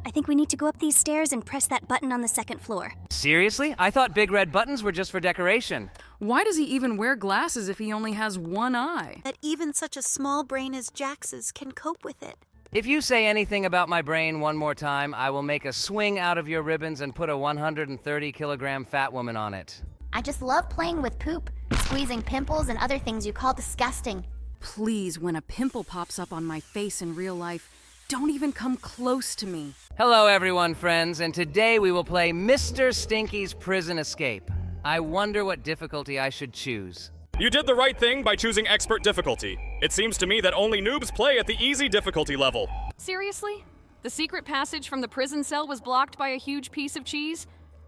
I think we need to go up these stairs and press that button on the second floor. Seriously? I thought big red buttons were just for decoration. Why does he even wear glasses if he only has one eye? That even such a small brain as Jax's can cope with it. If you say anything about my brain one more time, I will make a swing out of your ribbons and put a 130-kilogram fat woman on it. I just love playing with poop, squeezing pimples and other things you call disgusting. Please, when a pimple pops up on my face in real life, don't even come close to me. Hello everyone, friends, and today we will play Mr. Stinky's Prison Escape. I wonder what difficulty I should choose. You did the right thing by choosing expert difficulty. It seems to me that only noobs play at the easy difficulty level. Seriously? The secret passage from the prison cell was blocked by a huge piece of cheese?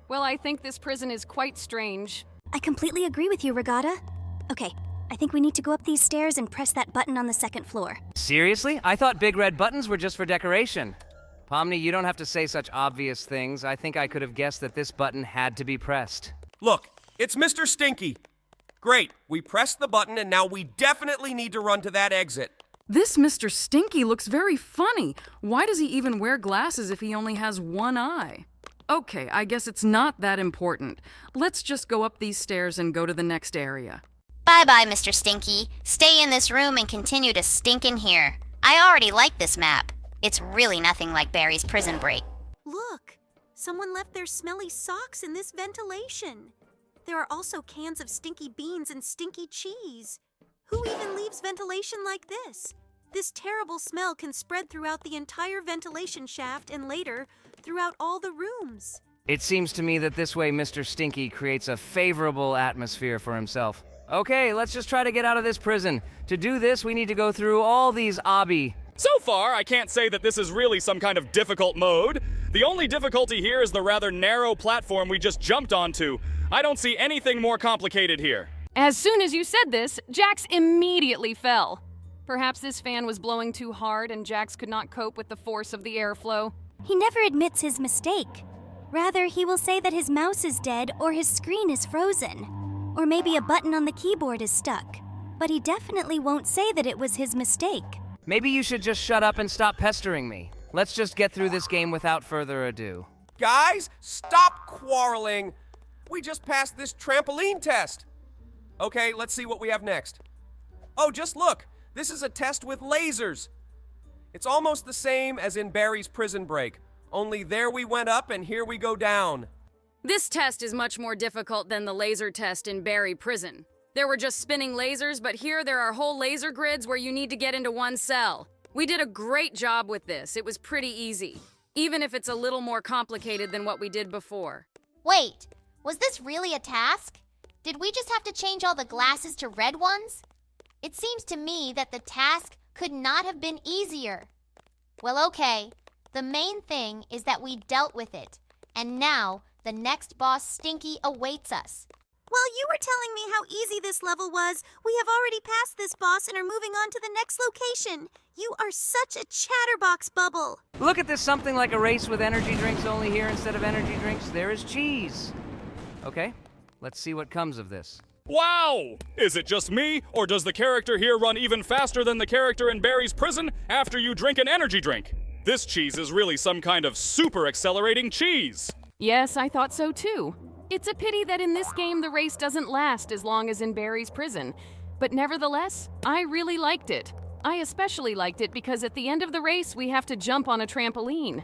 Well, I think this prison is quite strange. I completely agree with you, Regatta. Okay, I think we need to go up these stairs and press that button on the second floor. Seriously? I thought big red buttons were just for decoration. Pomni, you don't have to say such obvious things. I think I could have guessed that this button had to be pressed. Look, it's Mr. Stinky. Great, we pressed the button and now we definitely need to run to that exit. This Mr. Stinky looks very funny. Why does he even wear glasses if he only has one eye? Okay, I guess it's not that important. Let's just go up these stairs and go to the next area. Bye-bye, Mr. Stinky. Stay in this room and continue to stink in here. I already like this map. It's really nothing like Barry's prison break. Look, someone left their smelly socks in this ventilation. There are also cans of stinky beans and stinky cheese. Who even leaves ventilation like this? This terrible smell can spread throughout the entire ventilation shaft and later throughout all the rooms. It seems to me that this way Mr. Stinky creates a favorable atmosphere for himself. Okay, let's just try to get out of this prison. To do this, we need to go through all these Obby. So far, I can't say that this is really some kind of difficult mode. The only difficulty here is the rather narrow platform we just jumped onto. I don't see anything more complicated here. As soon as you said this, Jax immediately fell. Perhaps this fan was blowing too hard and Jax could not cope with the force of the airflow. He never admits his mistake. Rather, he will say that his mouse is dead or his screen is frozen. Or maybe a button on the keyboard is stuck. But he definitely won't say that it was his mistake. Maybe you should just shut up and stop pestering me. Let's just get through this game without further ado. Guys, stop quarreling. We just passed this trampoline test. Okay, let's see what we have next. Oh, just look. This is a test with lasers. It's almost the same as in Barry's prison break. Only there we went up and here we go down. This test is much more difficult than the laser test in Barry Prison. There were just spinning lasers, but here there are whole laser grids where you need to get into one cell. We did a great job with this. It was pretty easy, even if it's a little more complicated than what we did before. Wait, was this really a task? Did we just have to change all the glasses to red ones? It seems to me that the task could not have been easier. Well, okay. The main thing is that we dealt with it, and now the next boss, Stinky, awaits us. While you were telling me how easy this level was, we have already passed this boss and are moving on to the next location. You are such a chatterbox, Bubble. Look at this, something like a race with energy drinks, only here instead of energy drinks, there is cheese. Okay, let's see what comes of this. Wow! Is it just me, or does the character here run even faster than the character in Barry's prison after you drink an energy drink? This cheese is really some kind of super accelerating cheese. Yes, I thought so too. It's a pity that in this game the race doesn't last as long as in Barry's prison. But nevertheless, I really liked it. I especially liked it because at the end of the race we have to jump on a trampoline.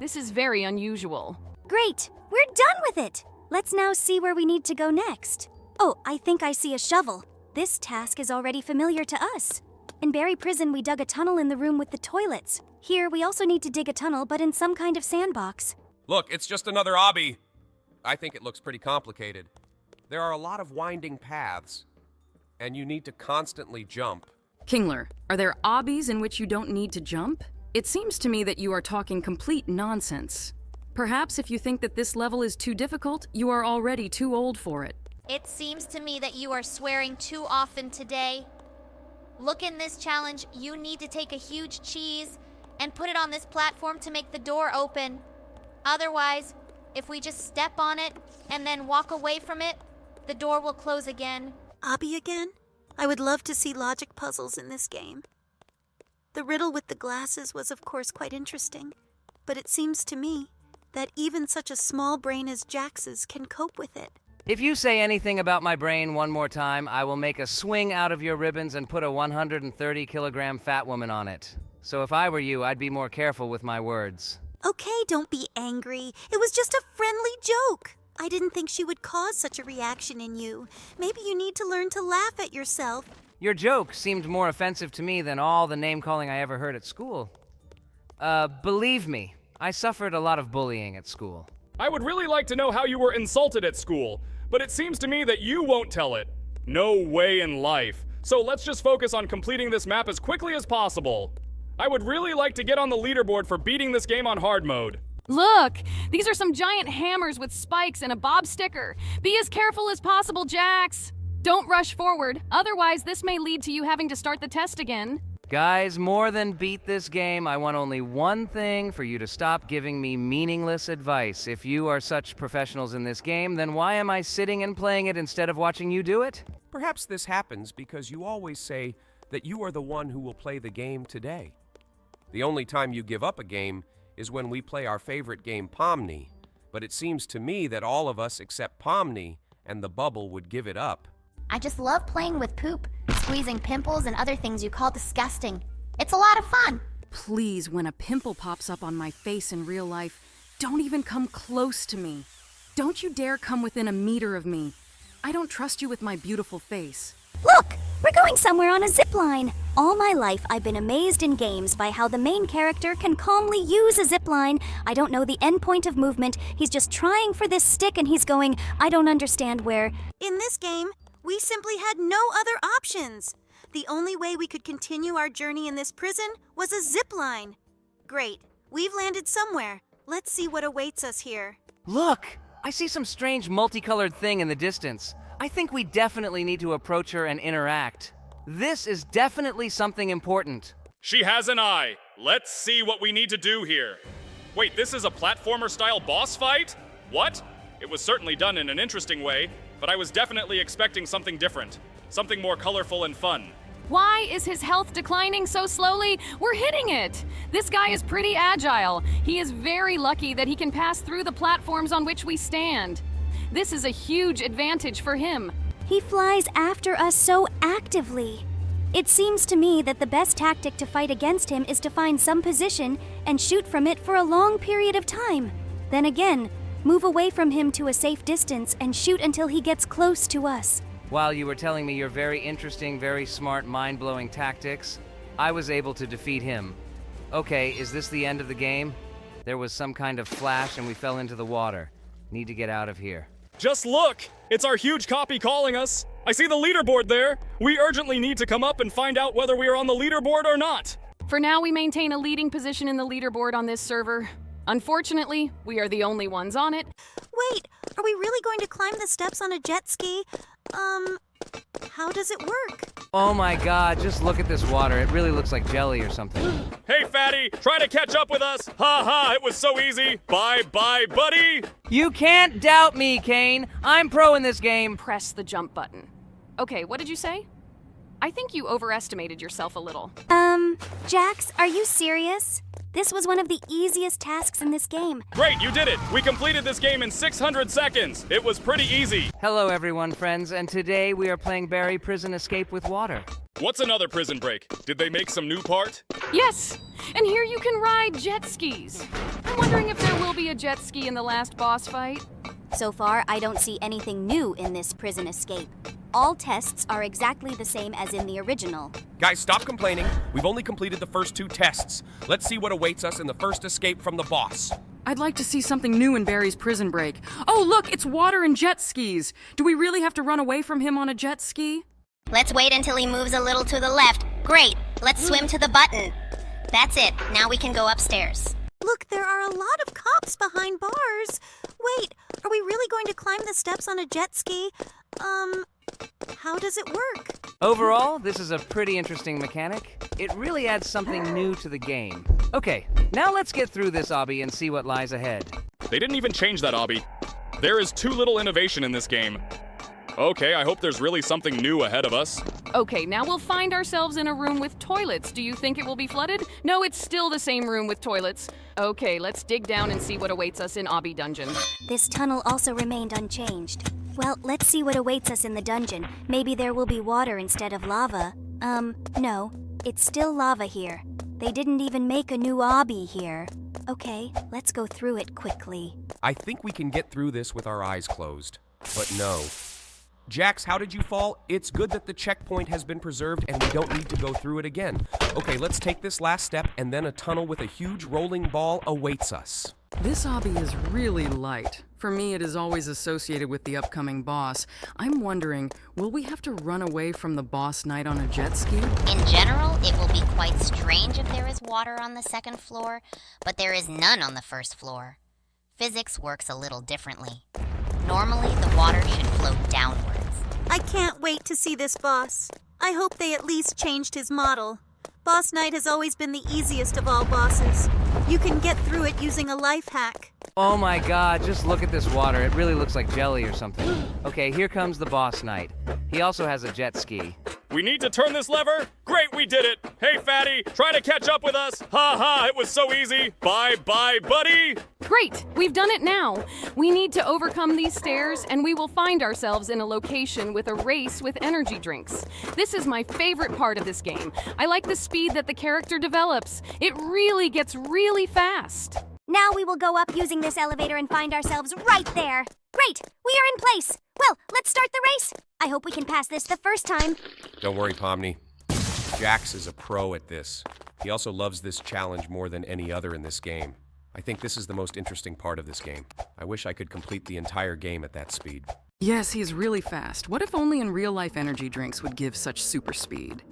This is very unusual. Great, we're done with it. Let's now see where we need to go next. Oh, I think I see a shovel. This task is already familiar to us. In Barry Prison, we dug a tunnel in the room with the toilets. Here, we also need to dig a tunnel, but in some kind of sandbox. Look, it's just another obby. I think it looks pretty complicated. There are a lot of winding paths, and you need to constantly jump. Kingler, are there obbies in which you don't need to jump? It seems to me that you are talking complete nonsense. Perhaps if you think that this level is too difficult, you are already too old for it. It seems to me that you are swearing too often today. Look, in this challenge, you need to take a huge cheese and put it on this platform to make the door open. Otherwise, if we just step on it and then walk away from it, the door will close again. Obby again? I would love to see logic puzzles in this game. The riddle with the glasses was of course quite interesting, but it seems to me that even such a small brain as Jax's can cope with it. If you say anything about my brain one more time, I will make a swing out of your ribbons and put a 130-kilogram fat woman on it. So if I were you, I'd be more careful with my words. Okay, don't be angry. It was just a friendly joke. I didn't think she would cause such a reaction in you. Maybe you need to learn to laugh at yourself. Your joke seemed more offensive to me than all the name-calling I ever heard at school. Believe me, I suffered a lot of bullying at school. I would really like to know how you were insulted at school, but it seems to me that you won't tell it. No way in life. So let's just focus on completing this map as quickly as possible. I would really like to get on the leaderboard for beating this game on hard mode. Look, these are some giant hammers with spikes and a bob sticker. Be as careful as possible, Jax. Don't rush forward, otherwise this may lead to you having to start the test again. Guys, more than beat this game, I want only one thing: for you to stop giving me meaningless advice. If you are such professionals in this game, then why am I sitting and playing it instead of watching you do it? Perhaps this happens because you always say that you are the one who will play the game today. The only time you give up a game is when we play our favorite game, Pomni. But it seems to me that all of us except Pomni and the bubble would give it up. I just love playing with poop, squeezing pimples, and other things you call disgusting. It's a lot of fun. Please, when a pimple pops up on my face in real life, don't even come close to me. Don't you dare come within a meter of me. I don't trust you with my beautiful face. Look! We're going somewhere on a zipline. All my life, I've been amazed in games by how the main character can calmly use a zipline. I don't know the end point of movement. He's just trying for this stick and he's going, I don't understand where. In this game, we simply had no other options. The only way we could continue our journey in this prison was a zipline. Great. We've landed somewhere. Let's see what awaits us here. Look! I see some strange multicolored thing in the distance. I think we definitely need to approach her and interact. This is definitely something important. She has an eye. Let's see what we need to do here. Wait, this is a platformer-style boss fight? What? It was certainly done in an interesting way, but I was definitely expecting something different. Something more colorful and fun. Why is his health declining so slowly? We're hitting it! This guy is pretty agile. He is very lucky that he can pass through the platforms on which we stand. This is a huge advantage for him. He flies after us so actively. It seems to me that the best tactic to fight against him is to find some position and shoot from it for a long period of time. Then again, move away from him to a safe distance and shoot until he gets close to us. While you were telling me your very interesting, very smart, mind-blowing tactics, I was able to defeat him. Okay, is this the end of the game? There was some kind of flash and we fell into the water. Need to get out of here. Just look! It's our huge copy calling us. I see the leaderboard there. We urgently need to come up and find out whether we are on the leaderboard or not. For now, we maintain a leading position in the leaderboard on this server. Unfortunately, we are the only ones on it. Wait, are we really going to climb the steps on a jet ski? How does it work? Oh my god, just look at this water. It really looks like jelly or something. Hey, fatty, try to catch up with us. Ha ha, it was so easy. Bye-bye, buddy. You can't doubt me, Kane. I'm pro in this game. Press the jump button. Okay, what did you say? I think you overestimated yourself a little. Jax, are you serious? This was one of the easiest tasks in this game. Great, you did it. We completed this game in 600 seconds. It was pretty easy. Hello everyone, friends, and today we are playing Barry Prison Escape with Water. What's another prison break? Did they make some new part? Yes! And here you can ride jet skis. I'm wondering if there will be a jet ski in the last boss fight. So far, I don't see anything new in this prison escape. All tests are exactly the same as in the original. Guys, stop complaining. We've only completed the first 2 tests. Let's see what awaits us in the first escape from the boss. I'd like to see something new in Barry's prison break. Oh, look, it's water and jet skis. Do we really have to run away from him on a jet ski? Let's wait until he moves a little to the left. Great. Let's swim to the button. That's it. Now we can go upstairs. Look, there are a lot of cops behind bars. Wait, are we really going to climb the steps on a jet ski? How does it work? Overall, this is a pretty interesting mechanic. It really adds something new to the game. Okay, now let's get through this, Obby, and see what lies ahead. They didn't even change that, Obby. There is too little innovation in this game. Okay, I hope there's really something new ahead of us. Okay, now we'll find ourselves in a room with toilets. Do you think it will be flooded? No, it's still the same room with toilets. Okay, let's dig down and see what awaits us in Obby Dungeon. This tunnel also remained unchanged. Well, let's see what awaits us in the dungeon. Maybe there will be water instead of lava. No. It's still lava here. They didn't even make a new obby here. Okay, let's go through it quickly. I think we can get through this with our eyes closed. But no. Jax, how did you fall? It's good that the checkpoint has been preserved and we don't need to go through it again. Okay, let's take this last step and then a tunnel with a huge rolling ball awaits us. This obby is really light. For me, it is always associated with the upcoming boss. I'm wondering, will we have to run away from the boss knight on a jet ski? In general, it will be quite strange if there is water on the second floor, but there is none on the first floor. Physics works a little differently. Normally, the water should flow downwards. I can't wait to see this boss. I hope they at least changed his model. Boss Knight has always been the easiest of all bosses. You can get through it using a life hack. Oh my god, just look at this water. It really looks like jelly or something. Okay, here comes the boss knight. He also has a jet ski. We need to turn this lever? Great, we did it! Hey, fatty, try to catch up with us! Ha ha, it was so easy! Bye-bye, buddy! Great! We've done it now! We need to overcome these stairs, and we will find ourselves in a location with a race with energy drinks. This is my favorite part of this game. I like the speed that the character develops. It really gets really fast. Now we will go up using this elevator and find ourselves right there. Great! We are in place! Well, let's start the race! I hope we can pass this the first time. Don't worry, Pomni. Jax is a pro at this. He also loves this challenge more than any other in this game. I think this is the most interesting part of this game. I wish I could complete the entire game at that speed. Yes, he's really fast. What if only in real-life energy drinks would give such super speed?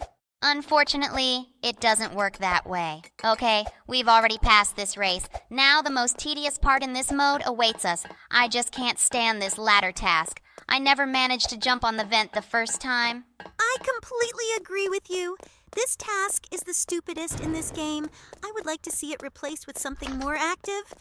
Unfortunately, it doesn't work that way. Okay, we've already passed this race. Now the most tedious part in this mode awaits us. I just can't stand this ladder task. I never managed to jump on the vent the first time. I completely agree with you. This task is the stupidest in this game. I would like to see it replaced with something more active.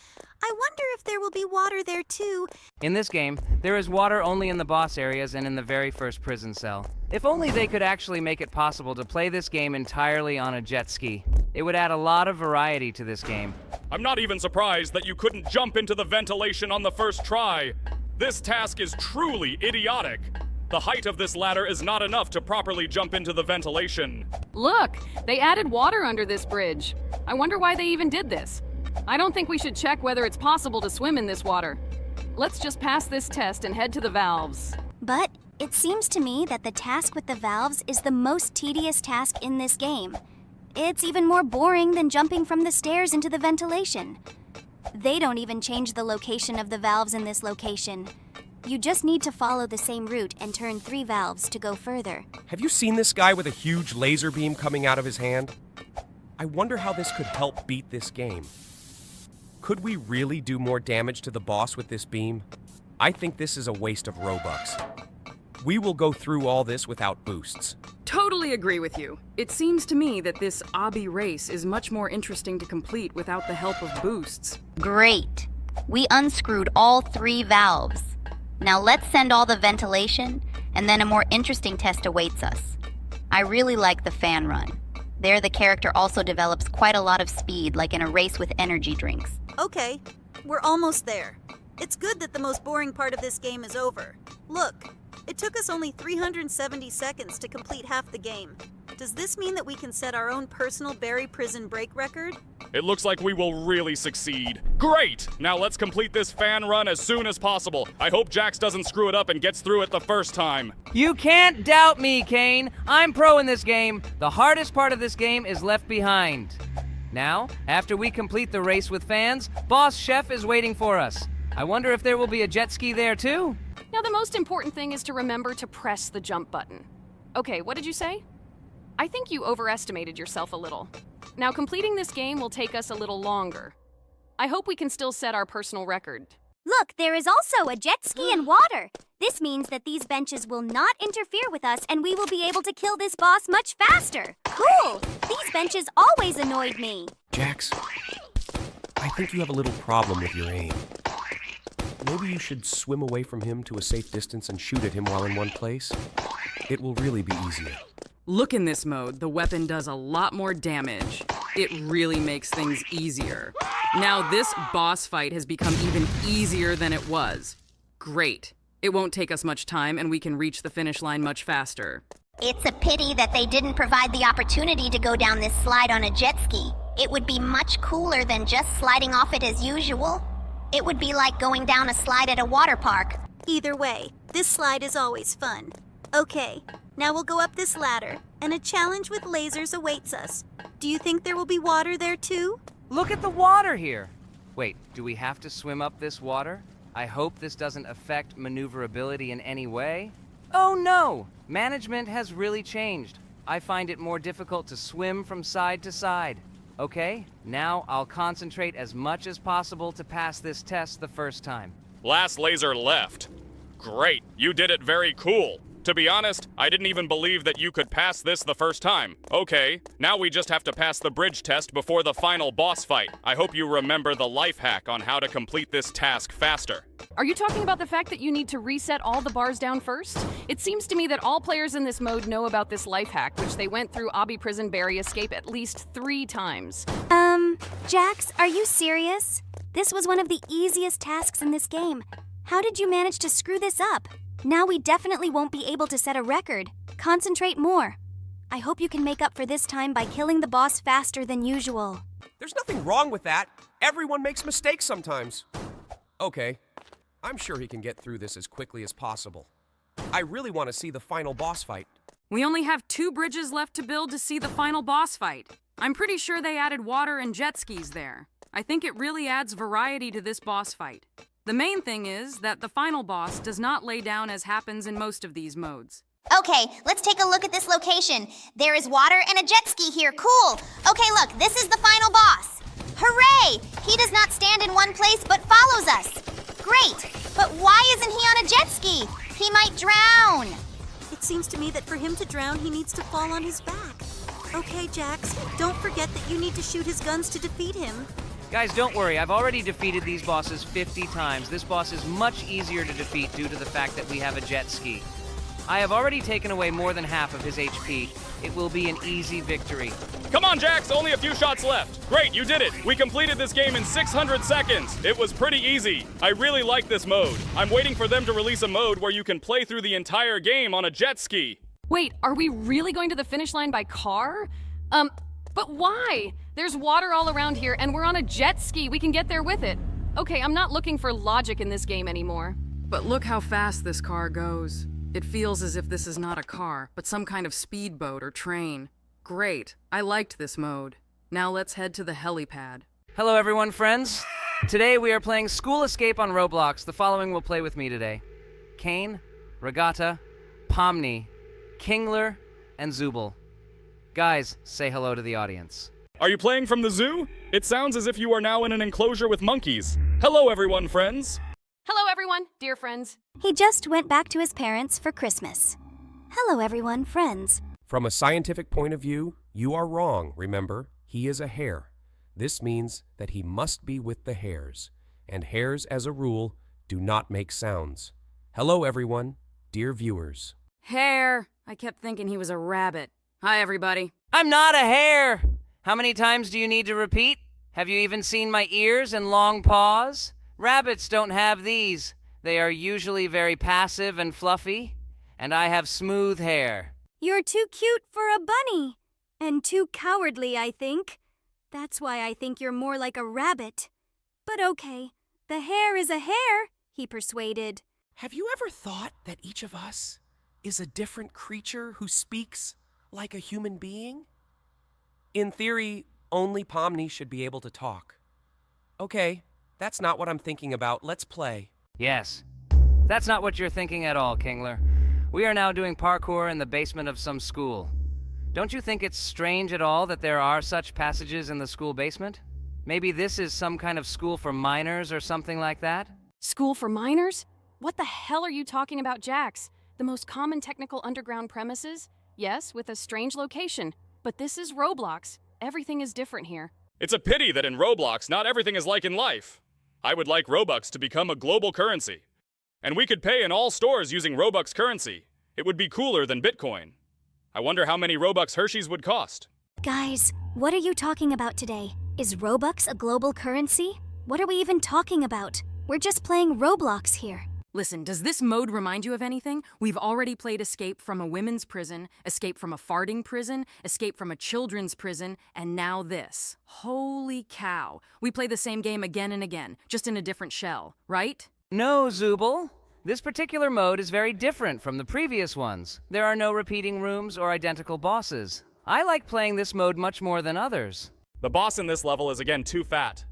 I wonder if there will be water there too. In this game, there is water only in the boss areas and in the very first prison cell. If only they could actually make it possible to play this game entirely on a jet ski. It would add a lot of variety to this game. I'm not even surprised that you couldn't jump into the ventilation on the first try. This task is truly idiotic. The height of this ladder is not enough to properly jump into the ventilation. Look, they added water under this bridge. I wonder why they even did this. I don't think we should check whether it's possible to swim in this water. Let's just pass this test and head to the valves. But it seems to me that the task with the valves is the most tedious task in this game. It's even more boring than jumping from the stairs into the ventilation. They don't even change the location of the valves in this location. You just need to follow the same route and turn 3 valves to go further. Have you seen this guy with a huge laser beam coming out of his hand? I wonder how this could help beat this game. Could we really do more damage to the boss with this beam? I think this is a waste of Robux. We will go through all this without boosts. Totally agree with you. It seems to me that this obby race is much more interesting to complete without the help of boosts. Great. We unscrewed all 3 valves. Now let's send all the ventilation, and then a more interesting test awaits us. I really like the fan run. There the character also develops quite a lot of speed, like in a race with energy drinks. Okay, we're almost there. It's good that the most boring part of this game is over. Look, it took us only 370 seconds to complete half the game. Does this mean that we can set our own personal Barry Prison break record? It looks like we will really succeed. Great! Now let's complete this fan run as soon as possible. I hope Jax doesn't screw it up and gets through it the first time. You can't doubt me, Kane. I'm pro in this game. The hardest part of this game is left behind. Now, after we complete the race with fans, Boss Chef is waiting for us. I wonder if there will be a jet ski there too? Now the most important thing is to remember to press the jump button. Okay, what did you say? I think you overestimated yourself a little. Now completing this game will take us a little longer. I hope we can still set our personal record. Look, there is also a jet ski and water. This means that these benches will not interfere with us and we will be able to kill this boss much faster. Cool! These benches always annoyed me. Jax, I think you have a little problem with your aim. Maybe you should swim away from him to a safe distance and shoot at him while in one place. It will really be easier. Look in this mode, the weapon does a lot more damage. It really makes things easier. Now this boss fight has become even easier than it was. Great. It won't take us much time and we can reach the finish line much faster. It's a pity that they didn't provide the opportunity to go down this slide on a jet ski. It would be much cooler than just sliding off it as usual. It would be like going down a slide at a water park. Either way, this slide is always fun. Okay, now we'll go up this ladder, and a challenge with lasers awaits us. Do you think there will be water there too? Look at the water here! Wait, do we have to swim up this water? I hope this doesn't affect maneuverability in any way. Oh no! Management has really changed. I find it more difficult to swim from side to side. Okay, now I'll concentrate as much as possible to pass this test the first time. Last laser left. Great, you did it very cool. To be honest, I didn't even believe that you could pass this the first time. Okay, now we just have to pass the bridge test before the final boss fight. I hope you remember the life hack on how to complete this task faster. Are you talking about the fact that you need to reset all the bars down first? It seems to me that all players in this mode know about this life hack, which they went through Obby Prison Barry Escape at least 3 times. Jax, are you serious? This was one of the easiest tasks in this game. How did you manage to screw this up? Now we definitely won't be able to set a record. Concentrate more. I hope you can make up for this time by killing the boss faster than usual. There's nothing wrong with that. Everyone makes mistakes sometimes. Okay, I'm sure he can get through this as quickly as possible. I really want to see the final boss fight. We only have 2 bridges left to build to see the final boss fight. I'm pretty sure they added water and jet skis there. I think it really adds variety to this boss fight. The main thing is that the final boss does not lay down as happens in most of these modes. Okay, let's take a look at this location. There is water and a jet ski here. Cool. Okay, look, this is the final boss. Hooray! He does not stand in one place but follows us. Great, but why isn't he on a jet ski? He might drown. It seems to me that for him to drown, he needs to fall on his back. Okay, Jax, don't forget that you need to shoot his guns to defeat him. Guys, don't worry. I've already defeated these bosses 50 times. This boss is much easier to defeat due to the fact that we have a jet ski. I have already taken away more than half of his HP. It will be an easy victory. Come on, Jax, only a few shots left. Great, you did it. We completed this game in 600 seconds. It was pretty easy. I really like this mode. I'm waiting for them to release a mode where you can play through the entire game on a jet ski. Wait, are we really going to the finish line by car? But why? There's water all around here, and we're on a jet ski. We can get there with it. Okay, I'm not looking for logic in this game anymore. But look how fast this car goes. It feels as if this is not a car, but some kind of speedboat or train. Great, I liked this mode. Now let's head to the helipad. Hello, everyone, friends. Today we are playing School Escape on Roblox. The following will play with me today: Kane, Regatta, Pomni, Kingler, and Zubel. Guys, say hello to the audience. Are you playing from the zoo? It sounds as if you are now in an enclosure with monkeys. Hello, everyone, friends. Hello, everyone, dear friends. He just went back to his parents for Christmas. Hello, everyone, friends. From a scientific point of view, you are wrong, remember? He is a hare. This means that he must be with the hares. And hares, as a rule, do not make sounds. Hello, everyone, dear viewers. Hare! I kept thinking he was a rabbit. Hi, everybody. I'm not a hare! How many times do you need to repeat? Have you even seen my ears and long paws? Rabbits don't have these. They are usually very passive and fluffy, and I have smooth hair. You're too cute for a bunny. And too cowardly, I think. That's why I think you're more like a rabbit. But okay, the hare is a hare, he persuaded. Have you ever thought that each of us is a different creature who speaks like a human being? In theory, only Pomni should be able to talk. Okay, that's not what I'm thinking about. Let's play. Yes. That's not what you're thinking at all, Kingler. We are now doing parkour in the basement of some school. Don't you think it's strange at all that there are such passages in the school basement? Maybe this is some kind of school for minors or something like that? School for minors? What the hell are you talking about, Jax? The most common technical underground premises? Yes, with a strange location. But this is Roblox. Everything is different here. It's a pity that in Roblox, not everything is like in life. I would like Robux to become a global currency. And we could pay in all stores using Robux currency. It would be cooler than Bitcoin. I wonder how many Robux Hershey's would cost. Guys, what are you talking about today? Is Robux a global currency? What are we even talking about? We're just playing Roblox here. Listen, does this mode remind you of anything? We've already played Escape from a women's prison, Escape from a farting prison, Escape from a children's prison, and now this. Holy cow. We play the same game again and again, just in a different shell, right? No, Zooble. This particular mode is very different from the previous ones. There are no repeating rooms or identical bosses. I like playing this mode much more than others. The boss in this level is again too fat.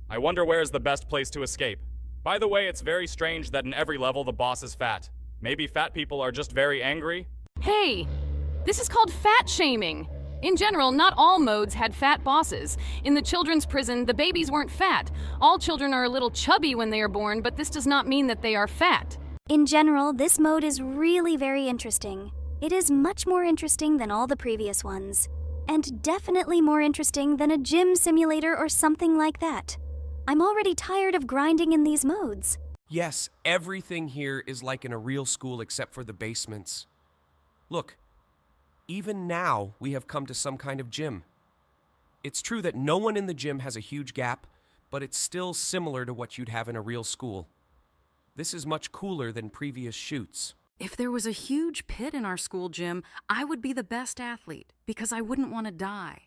I wonder where is the best place to escape. By the way, it's very strange that in every level the boss is fat. Maybe fat people are just very angry? Hey, this is called fat shaming. In general, not all modes had fat bosses. In the children's prison, the babies weren't fat. All children are a little chubby when they are born, but this does not mean that they are fat. In general, this mode is really very interesting. It is much more interesting than all the previous ones. And definitely more interesting than a gym simulator or something like that. I'm already tired of grinding in these modes. Yes, everything here is like in a real school except for the basements. Look, even now we have come to some kind of gym. It's true that no one in the gym has a huge gap, but it's still similar to what you'd have in a real school. This is much cooler than previous shoots. If there was a huge pit in our school gym, I would be the best athlete because I wouldn't want to die.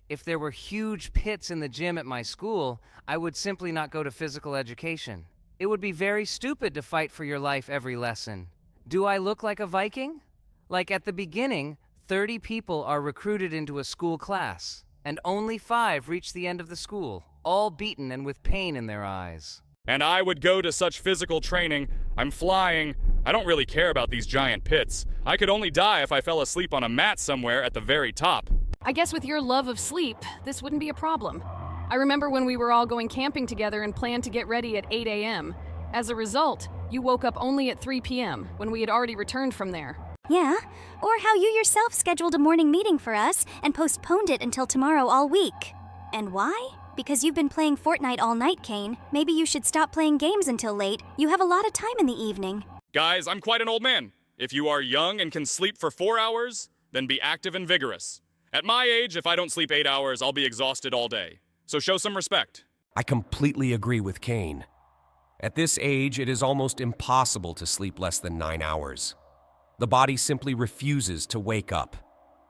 If there were huge pits in the gym at my school, I would simply not go to physical education. It would be very stupid to fight for your life every lesson. Do I look like a Viking? Like at the beginning, 30 people are recruited into a school class, and only 5 reach the end of the school, all beaten and with pain in their eyes. And I would go to such physical training. I'm flying. I don't really care about these giant pits. I could only die if I fell asleep on a mat somewhere at the very top. I guess with your love of sleep, this wouldn't be a problem. I remember when we were all going camping together and planned to get ready at 8 a.m. As a result, you woke up only at 3 p.m. when we had already returned from there. Yeah, or how you yourself scheduled a morning meeting for us and postponed it until tomorrow all week. And why? Because you've been playing Fortnite all night, Kane. Maybe you should stop playing games until late. You have a lot of time in the evening. Guys, I'm quite an old man. If you are young and can sleep for 4 hours, then be active and vigorous. At my age, if I don't sleep 8 hours, I'll be exhausted all day. So show some respect. I completely agree with Kane. At this age, it is almost impossible to sleep less than 9 hours. The body simply refuses to wake up.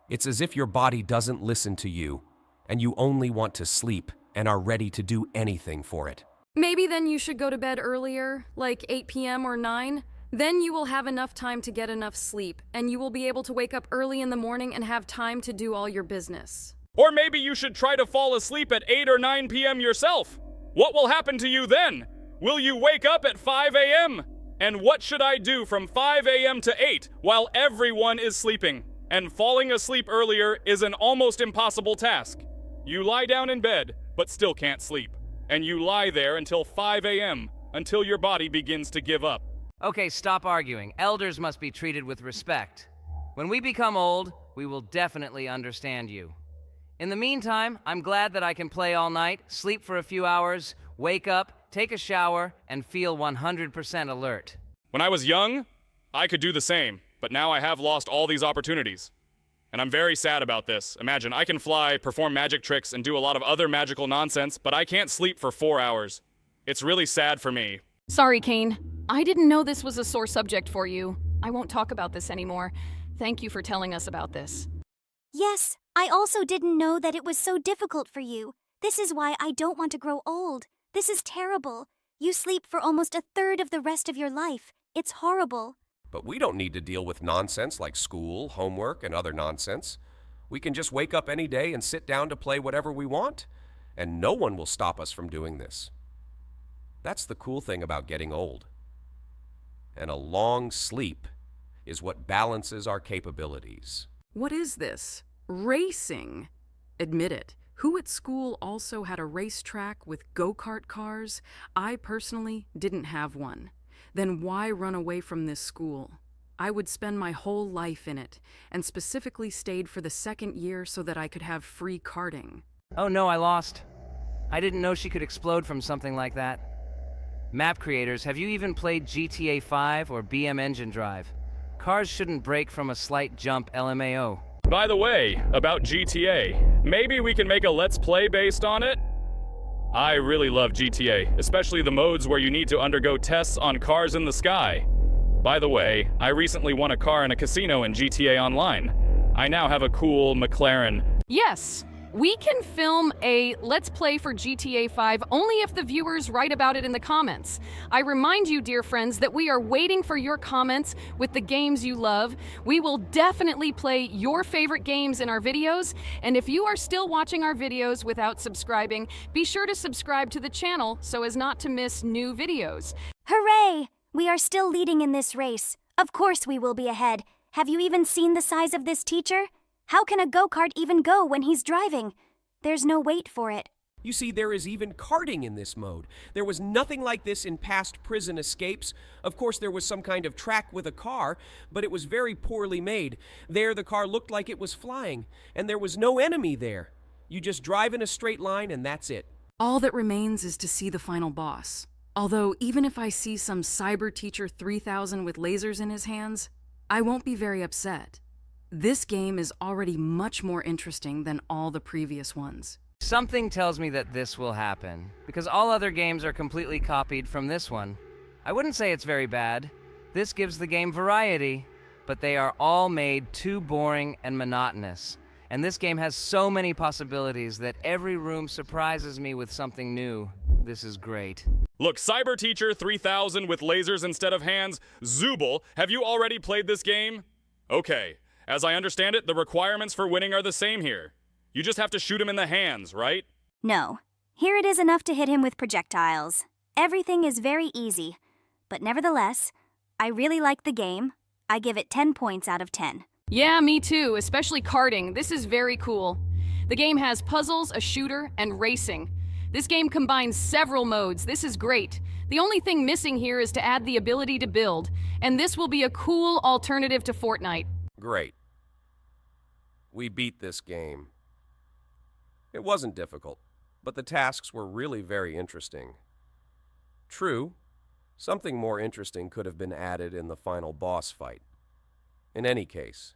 It's as if your body doesn't listen to you, and you only want to sleep and are ready to do anything for it. Maybe then you should go to bed earlier, like 8 p.m. or 9. Then you will have enough time to get enough sleep, and you will be able to wake up early in the morning and have time to do all your business. Or maybe you should try to fall asleep at 8 or 9 p.m. yourself. What will happen to you then? Will you wake up at 5 a.m.? And what should I do from 5 a.m. to 8 while everyone is sleeping? And falling asleep earlier is an almost impossible task. You lie down in bed, but still can't sleep. And you lie there until 5 a.m., until your body begins to give up. Okay, stop arguing. Elders must be treated with respect. When we become old, we will definitely understand you. In the meantime, I'm glad that I can play all night, sleep for a few hours, wake up, take a shower, and feel 100% alert. When I was young, I could do the same, but now I have lost all these opportunities. And I'm very sad about this. Imagine, I can fly, perform magic tricks, and do a lot of other magical nonsense, but I can't sleep for 4 hours. It's really sad for me. Sorry, Kane. I didn't know this was a sore subject for you. I won't talk about this anymore. Thank you for telling us about this. Yes, I also didn't know that it was so difficult for you. This is why I don't want to grow old. This is terrible. You sleep for almost a third of the rest of your life. It's horrible. But we don't need to deal with nonsense like school, homework, and other nonsense. We can just wake up any day and sit down to play whatever we want, and no one will stop us from doing this. That's the cool thing about getting old. And a long sleep is what balances our capabilities. What is this? Racing? Admit it. Who at school also had a racetrack with go-kart cars? I personally didn't have one. Then why run away from this school? I would spend my whole life in it, and specifically stayed for the second year so that I could have free karting. Oh no, I lost. I didn't know she could explode from something like that. Map creators, have you even played GTA 5 or BM Engine Drive? Cars shouldn't break from a slight jump LMAO. By the way, about GTA, maybe we can make a Let's Play based on it? I really love GTA, especially the modes where you need to undergo tests on cars in the sky. By the way, I recently won a car in a casino in GTA Online. I now have a cool McLaren. Yes, we can film a Let's Play for GTA 5 only if the viewers write about it in the comments. I remind you, dear friends, that we are waiting for your comments with the games you love. We will definitely play your favorite games in our videos, and if you are still watching our videos without subscribing, be sure to subscribe to the channel so as not to miss new videos. Hooray! We are still leading in this race. Of course we will be ahead. Have you even seen the size of this teacher? How can a go-kart even go when he's driving? There's no weight for it. You see, there is even karting in this mode. There was nothing like this in past prison escapes. Of course, there was some kind of track with a car, but it was very poorly made. There, the car looked like it was flying, and there was no enemy there. You just drive in a straight line, and that's it. All that remains is to see the final boss. Although, even if I see some Cyber Teacher 3000 with lasers in his hands, I won't be very upset. This game is already much more interesting than all the previous ones. Something tells me that this will happen, because all other games are completely copied from this one. I wouldn't say it's very bad. This gives the game variety, but they are all made too boring and monotonous. And this game has so many possibilities that every room surprises me with something new. This is great. Look, Cyber Teacher 3000 with lasers instead of hands, Zooble, have you already played this game? Okay. As I understand it, the requirements for winning are the same here. You just have to shoot him in the hands, right? No. Here it is enough to hit him with projectiles. Everything is very easy. But nevertheless, I really like the game. I give it 10 points out of 10. Yeah, me too, especially karting. This is very cool. The game has puzzles, a shooter, and racing. This game combines several modes. This is great. The only thing missing here is to add the ability to build, and this will be a cool alternative to Fortnite. Great. We beat this game. It wasn't difficult, but the tasks were really very interesting. True, something more interesting could have been added in the final boss fight. In any case,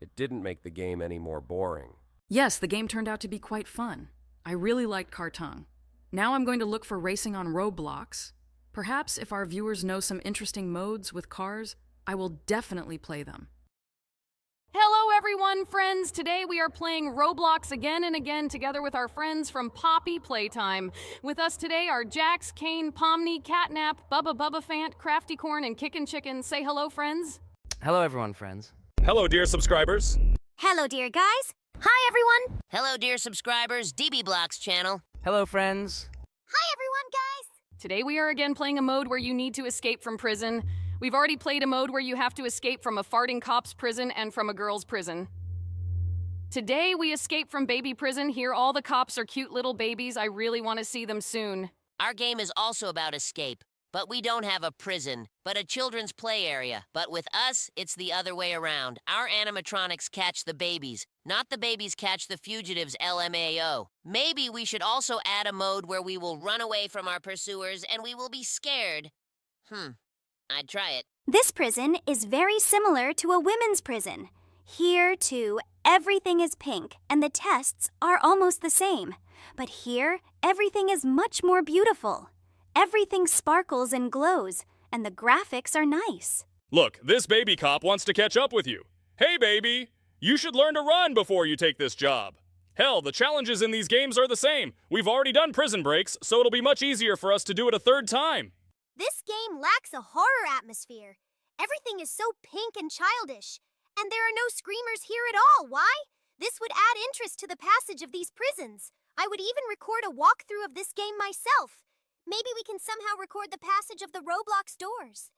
it didn't make the game any more boring. Yes, the game turned out to be quite fun. I really liked karting. Now I'm going to look for racing on Roblox. Perhaps if our viewers know some interesting modes with cars, I will definitely play them. Hello everyone, friends! Today we are playing Roblox again and again together with our friends from Poppy Playtime. With us today are Jax, Kane, Pomni, Catnap, Bubba Fant, Crafty Corn, and Kickin' Chicken. Say hello, friends. Hello everyone, friends. Hello, dear subscribers. Hello, dear guys. Hi, everyone. Hello, dear subscribers. DB Blocks channel. Hello friends. Hi, everyone, guys. Today we are again playing a mode where you need to escape from prison. We've already played a mode where you have to escape from a farting cop's prison and from a girl's prison. Today we escape from baby prison. Here all the cops are cute little babies. I really want to see them soon. Our game is also about escape, but we don't have a prison, but a children's play area. But with us, it's the other way around. Our animatronics catch the babies, not the babies catch the fugitives, LMAO. Maybe we should also add a mode where we will run away from our pursuers and we will be scared. I'd try it. This prison is very similar to a women's prison. Here, too, everything is pink, and the tests are almost the same. But here, everything is much more beautiful. Everything sparkles and glows, and the graphics are nice. Look, this baby cop wants to catch up with you. Hey, baby! You should learn to run before you take this job. Hell, the challenges in these games are the same. We've already done prison breaks, so it'll be much easier for us to do it a third time. This game lacks a horror atmosphere. Everything is so pink and childish. And there are no screamers here at all. Why? This would add interest to the passage of these prisons. I would even record a walkthrough of this game myself. Maybe we can somehow record the passage of the Roblox doors.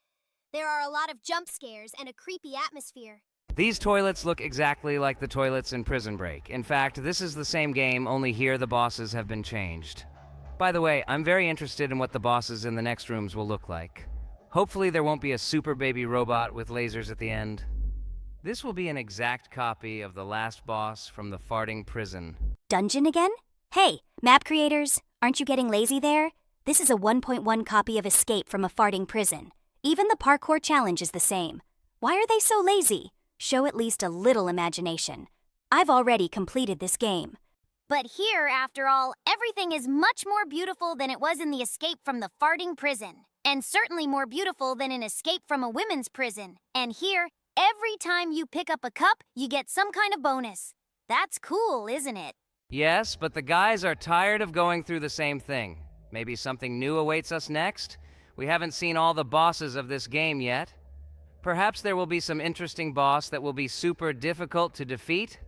There are a lot of jump scares and a creepy atmosphere. These toilets look exactly like the toilets in Prison Break. In fact, this is the same game, only here the bosses have been changed. By the way, I'm very interested in what the bosses in the next rooms will look like. Hopefully there won't be a super baby robot with lasers at the end. This will be an exact copy of the last boss from the farting prison. Dungeon again? Hey, map creators, aren't you getting lazy there? This is a 1.1 copy of Escape from a farting prison. Even the parkour challenge is the same. Why are they so lazy? Show at least a little imagination. I've already completed this game. But here, after all, everything is much more beautiful than it was in the escape from the farting prison. And certainly more beautiful than an escape from a women's prison. And here, every time you pick up a cup, you get some kind of bonus. That's cool, isn't it? Yes, but the guys are tired of going through the same thing. Maybe something new awaits us next? We haven't seen all the bosses of this game yet. Perhaps there will be some interesting boss that will be super difficult to defeat?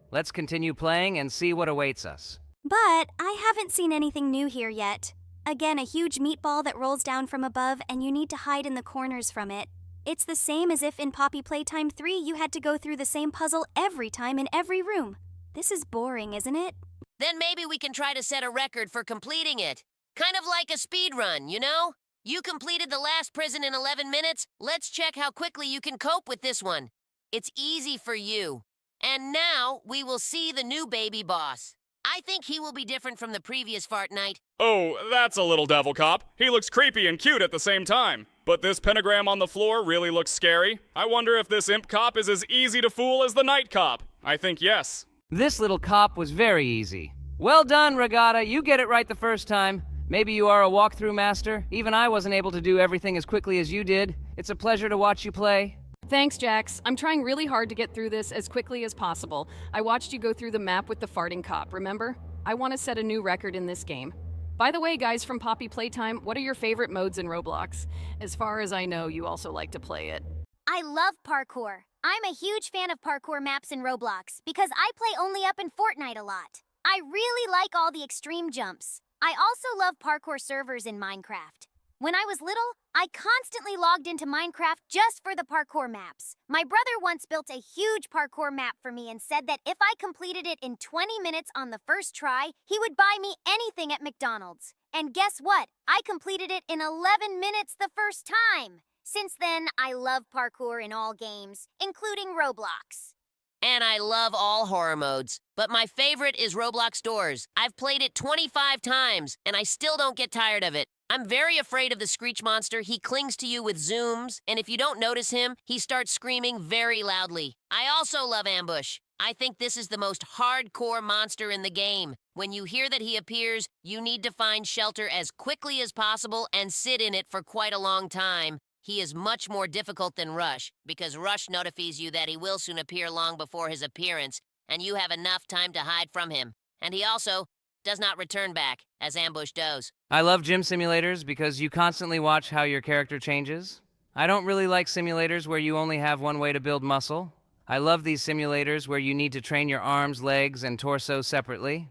Let's continue playing and see what awaits us. But I haven't seen anything new here yet. Again, a huge meatball that rolls down from above and you need to hide in the corners from it. It's the same as if in Poppy Playtime 3 you had to go through the same puzzle every time in every room. This is boring, isn't it? Then maybe we can try to set a record for completing it. Kind of like a speed run, you know? You completed the last prison in 11 minutes. Let's check how quickly you can cope with this one. It's easy for you. And now we will see the new baby boss. I think he will be different from the previous fart night. Oh, that's a little devil cop. He looks creepy and cute at the same time. But this pentagram on the floor really looks scary. I wonder if this imp cop is as easy to fool as the night cop. I think yes. This little cop was very easy. Well done, Regatta. You get it right the first time. Maybe you are a walkthrough master. Even I wasn't able to do everything as quickly as you did. It's a pleasure to watch you play. Thanks, Jax. I'm trying really hard to get through this as quickly as possible. I watched you go through the map with the farting cop, remember? I want to set a new record in this game. By the way, guys from Poppy Playtime, what are your favorite modes in Roblox? As far as I know, you also like to play it. I love parkour. I'm a huge fan of parkour maps in Roblox because I play only up in Fortnite a lot. I really like all the extreme jumps. I also love parkour servers in Minecraft. When I was little, I constantly logged into Minecraft just for the parkour maps. My brother once built a huge parkour map for me and said that if I completed it in 20 minutes on the first try, he would buy me anything at McDonald's. And guess what? I completed it in 11 minutes the first time. Since then, I love parkour in all games, including Roblox. And I love all horror modes. But my favorite is Roblox Doors. I've played it 25 times, and I still don't get tired of it. I'm very afraid of the Screech Monster. He clings to you with zooms, and if you don't notice him, he starts screaming very loudly. I also love Ambush. I think this is the most hardcore monster in the game. When you hear that he appears, you need to find shelter as quickly as possible and sit in it for quite a long time. He is much more difficult than Rush, because Rush notifies you that he will soon appear long before his appearance, and you have enough time to hide from him. And he also does not return back, as Ambush does. I love gym simulators because you constantly watch how your character changes. I don't really like simulators where you only have one way to build muscle. I love these simulators where you need to train your arms, legs, and torso separately.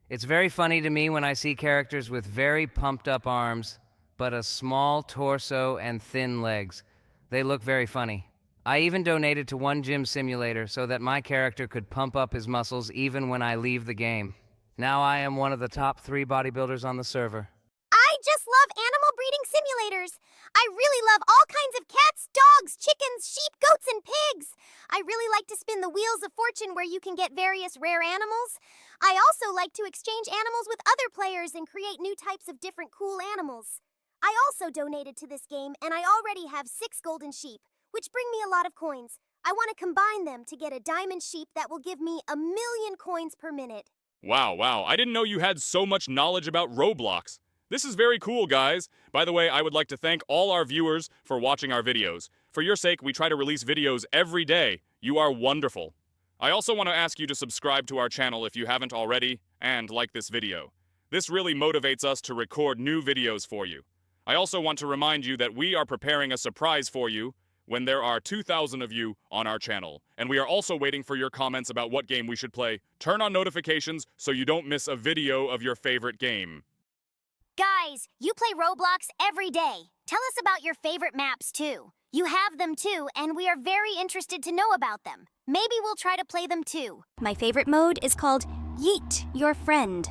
It's very funny to me when I see characters with very pumped up arms, but a small torso and thin legs. They look very funny. I even donated to one gym simulator so that my character could pump up his muscles even when I leave the game. Now I am one of the top 3 bodybuilders on the server. I just love animal breeding simulators. I really love all kinds of cats, dogs, chickens, sheep, goats, and pigs. I really like to spin the wheels of fortune where you can get various rare animals. I also like to exchange animals with other players and create new types of different cool animals. I also donated to this game, and I already have 6 golden sheep, which bring me a lot of coins. I want to combine them to get a diamond sheep that will give me 1,000,000 coins per minute. Wow. I didn't know you had so much knowledge about Roblox. This is very cool, guys. By the way, I would like to thank all our viewers for watching our videos. For your sake, we try to release videos every day. You are wonderful. I also want to ask you to subscribe to our channel if you haven't already, and like this video. This really motivates us to record new videos for you. I also want to remind you that we are preparing a surprise for you when there are 2,000 of you on our channel. And we are also waiting for your comments about what game we should play. Turn on notifications so you don't miss a video of your favorite game. Guys, you play Roblox every day. Tell us about your favorite maps, too. You have them, too, and we are very interested to know about them. Maybe we'll try to play them, too. My favorite mode is called Yeet Your Friend.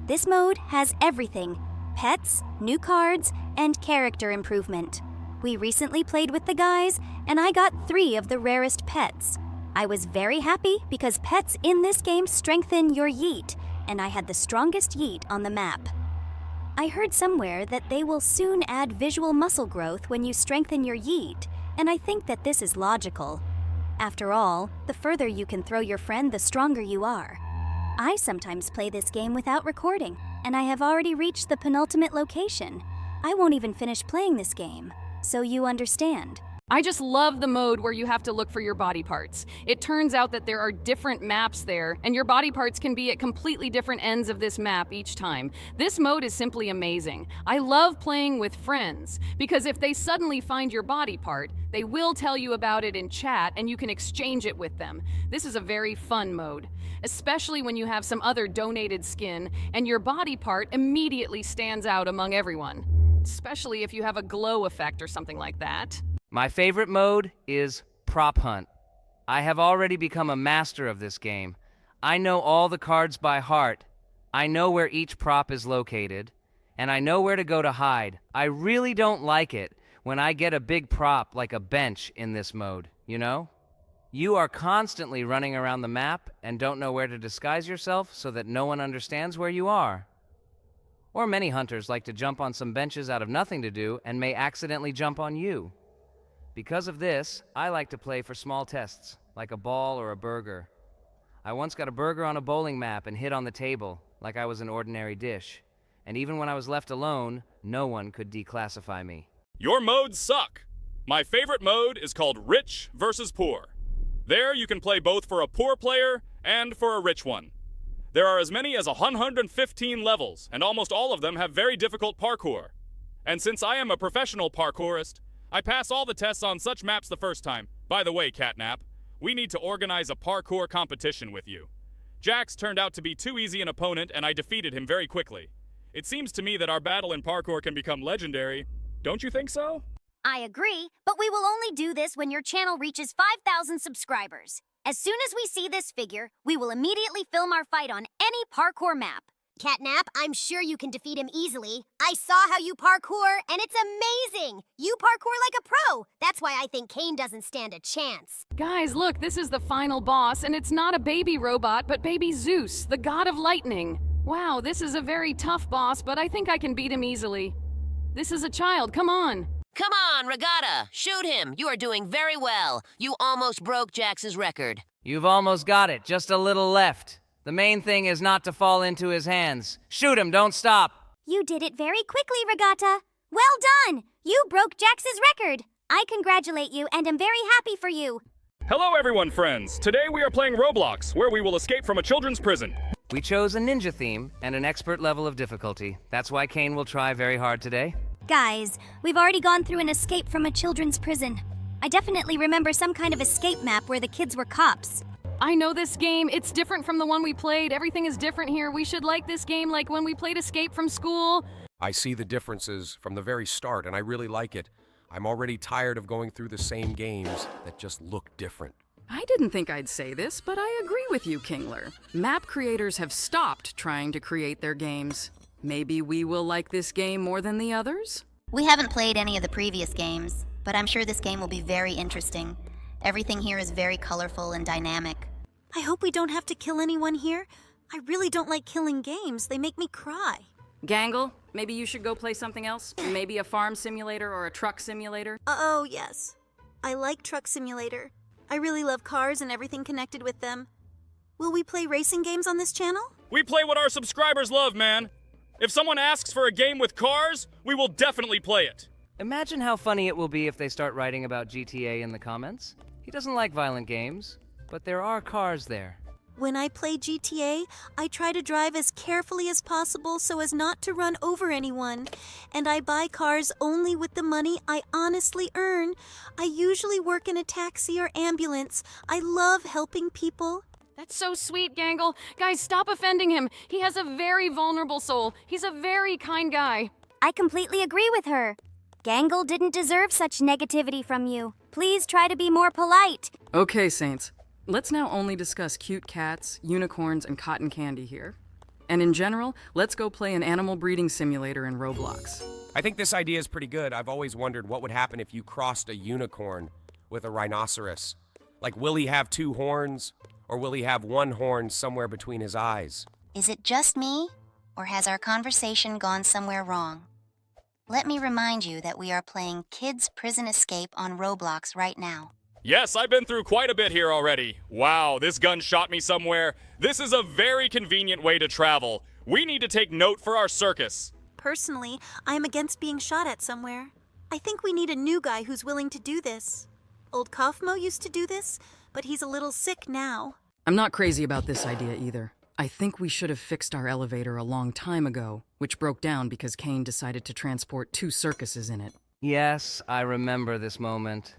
This mode has everything: pets, new cards, and character improvement. We recently played with the guys, and I got 3 of the rarest pets. I was very happy because pets in this game strengthen your yeet, and I had the strongest yeet on the map. I heard somewhere that they will soon add visual muscle growth when you strengthen your yeet, and I think that this is logical. After all, the further you can throw your friend, the stronger you are. I sometimes play this game without recording, and I have already reached the penultimate location. I won't even finish playing this game, so you understand. I just love the mode where you have to look for your body parts. It turns out that there are different maps there, and your body parts can be at completely different ends of this map each time. This mode is simply amazing. I love playing with friends, because if they suddenly find your body part, they will tell you about it in chat and you can exchange it with them. This is a very fun mode, especially when you have some other donated skin and your body part immediately stands out among everyone, especially if you have a glow effect or something like that. My favorite mode is Prop Hunt. I have already become a master of this game. I know all the cards by heart. I know where each prop is located, and I know where to go to hide. I really don't like it when I get a big prop like a bench in this mode, you know? You are constantly running around the map and don't know where to disguise yourself so that no one understands where you are. Or many hunters like to jump on some benches out of nothing to do and may accidentally jump on you. Because of this, I like to play for small tests, like a ball or a burger. I once got a burger on a bowling map and hid on the table, like I was an ordinary dish. And even when I was left alone, no one could declassify me. Your modes suck. My favorite mode is called Rich versus Poor. There you can play both for a poor player and for a rich one. There are as many as 115 levels, and almost all of them have very difficult parkour. And since I am a professional parkourist, I pass all the tests on such maps the first time. By the way, Catnap, we need to organize a parkour competition with you. Jax turned out to be too easy an opponent, and I defeated him very quickly. It seems to me that our battle in parkour can become legendary. Don't you think so? I agree, but we will only do this when your channel reaches 5,000 subscribers. As soon as we see this figure, we will immediately film our fight on any parkour map. Catnap, I'm sure you can defeat him easily. I saw how you parkour, and it's amazing! You parkour like a pro! That's why I think Kane doesn't stand a chance. Guys, look, this is the final boss, and it's not a baby robot, but baby Zeus, the god of lightning. Wow, this is a very tough boss, but I think I can beat him easily. This is a child, come on. Come on, Regatta! Shoot him! You are doing very well. You almost broke Jax's record. You've almost got it, just a little left. The main thing is not to fall into his hands. Shoot him, don't stop. You did it very quickly, Regatta. Well done! You broke Jax's record. I congratulate you and am very happy for you. Hello everyone, friends! Today we are playing Roblox, where we will escape from a children's prison. We chose a ninja theme and an expert level of difficulty. That's why Kane will try very hard today. Guys, we've already gone through an escape from a children's prison. I definitely remember some kind of escape map where the kids were cops. I know this game. It's different from the one we played. Everything is different here. We should like this game like when we played Escape from School. I see the differences from the very start, and I really like it. I'm already tired of going through the same games that just look different. I didn't think I'd say this, but I agree with you, Kingler. Map creators have stopped trying to create their games. Maybe we will like this game more than the others? We haven't played any of the previous games, but I'm sure this game will be very interesting. Everything here is very colorful and dynamic. I hope we don't have to kill anyone here. I really don't like killing games. They make me cry. Gangle, maybe you should go play something else? Maybe a farm simulator or a truck simulator? Oh, yes. I like Truck Simulator. I really love cars and everything connected with them. Will we play racing games on this channel? We play what our subscribers love, man. If someone asks for a game with cars, we will definitely play it. Imagine how funny it will be if they start writing about GTA in the comments. He doesn't like violent games, but there are cars there. When I play GTA, I try to drive as carefully as possible so as not to run over anyone. And I buy cars only with the money I honestly earn. I usually work in a taxi or ambulance. I love helping people. That's so sweet, Gangle. Guys, stop offending him. He has a very vulnerable soul. He's a very kind guy. I completely agree with her. Gangle didn't deserve such negativity from you. Please try to be more polite. Okay, Saints. Let's now only discuss cute cats, unicorns, and cotton candy here. And in general, let's go play an animal breeding simulator in Roblox. I think this idea is pretty good. I've always wondered what would happen if you crossed a unicorn with a rhinoceros. Like, will he have two horns, or will he have one horn somewhere between his eyes? Is it just me, or has our conversation gone somewhere wrong? Let me remind you that we are playing Kids Prison Escape on Roblox right now. Yes, I've been through quite a bit here already. Wow, this gun shot me somewhere. This is a very convenient way to travel. We need to take note for our circus. Personally, I am against being shot at somewhere. I think we need a new guy who's willing to do this. Old Kaufmo used to do this, but he's a little sick now. I'm not crazy about this idea either. I think we should have fixed our elevator a long time ago, which broke down because Kane decided to transport 2 circuses in it. Yes, I remember this moment.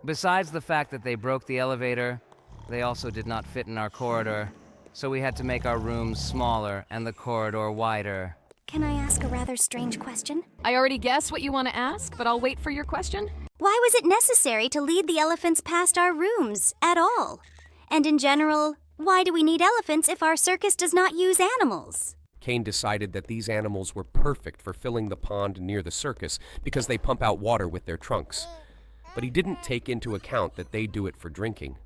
Besides the fact that they broke the elevator, they also did not fit in our corridor, so we had to make our rooms smaller and the corridor wider. Can I ask a rather strange question? I already guess what you want to ask, but I'll wait for your question. Why was it necessary to lead the elephants past our rooms at all? And in general, why do we need elephants if our circus does not use animals? Kane decided that these animals were perfect for filling the pond near the circus because they pump out water with their trunks. But he didn't take into account that they do it for drinking.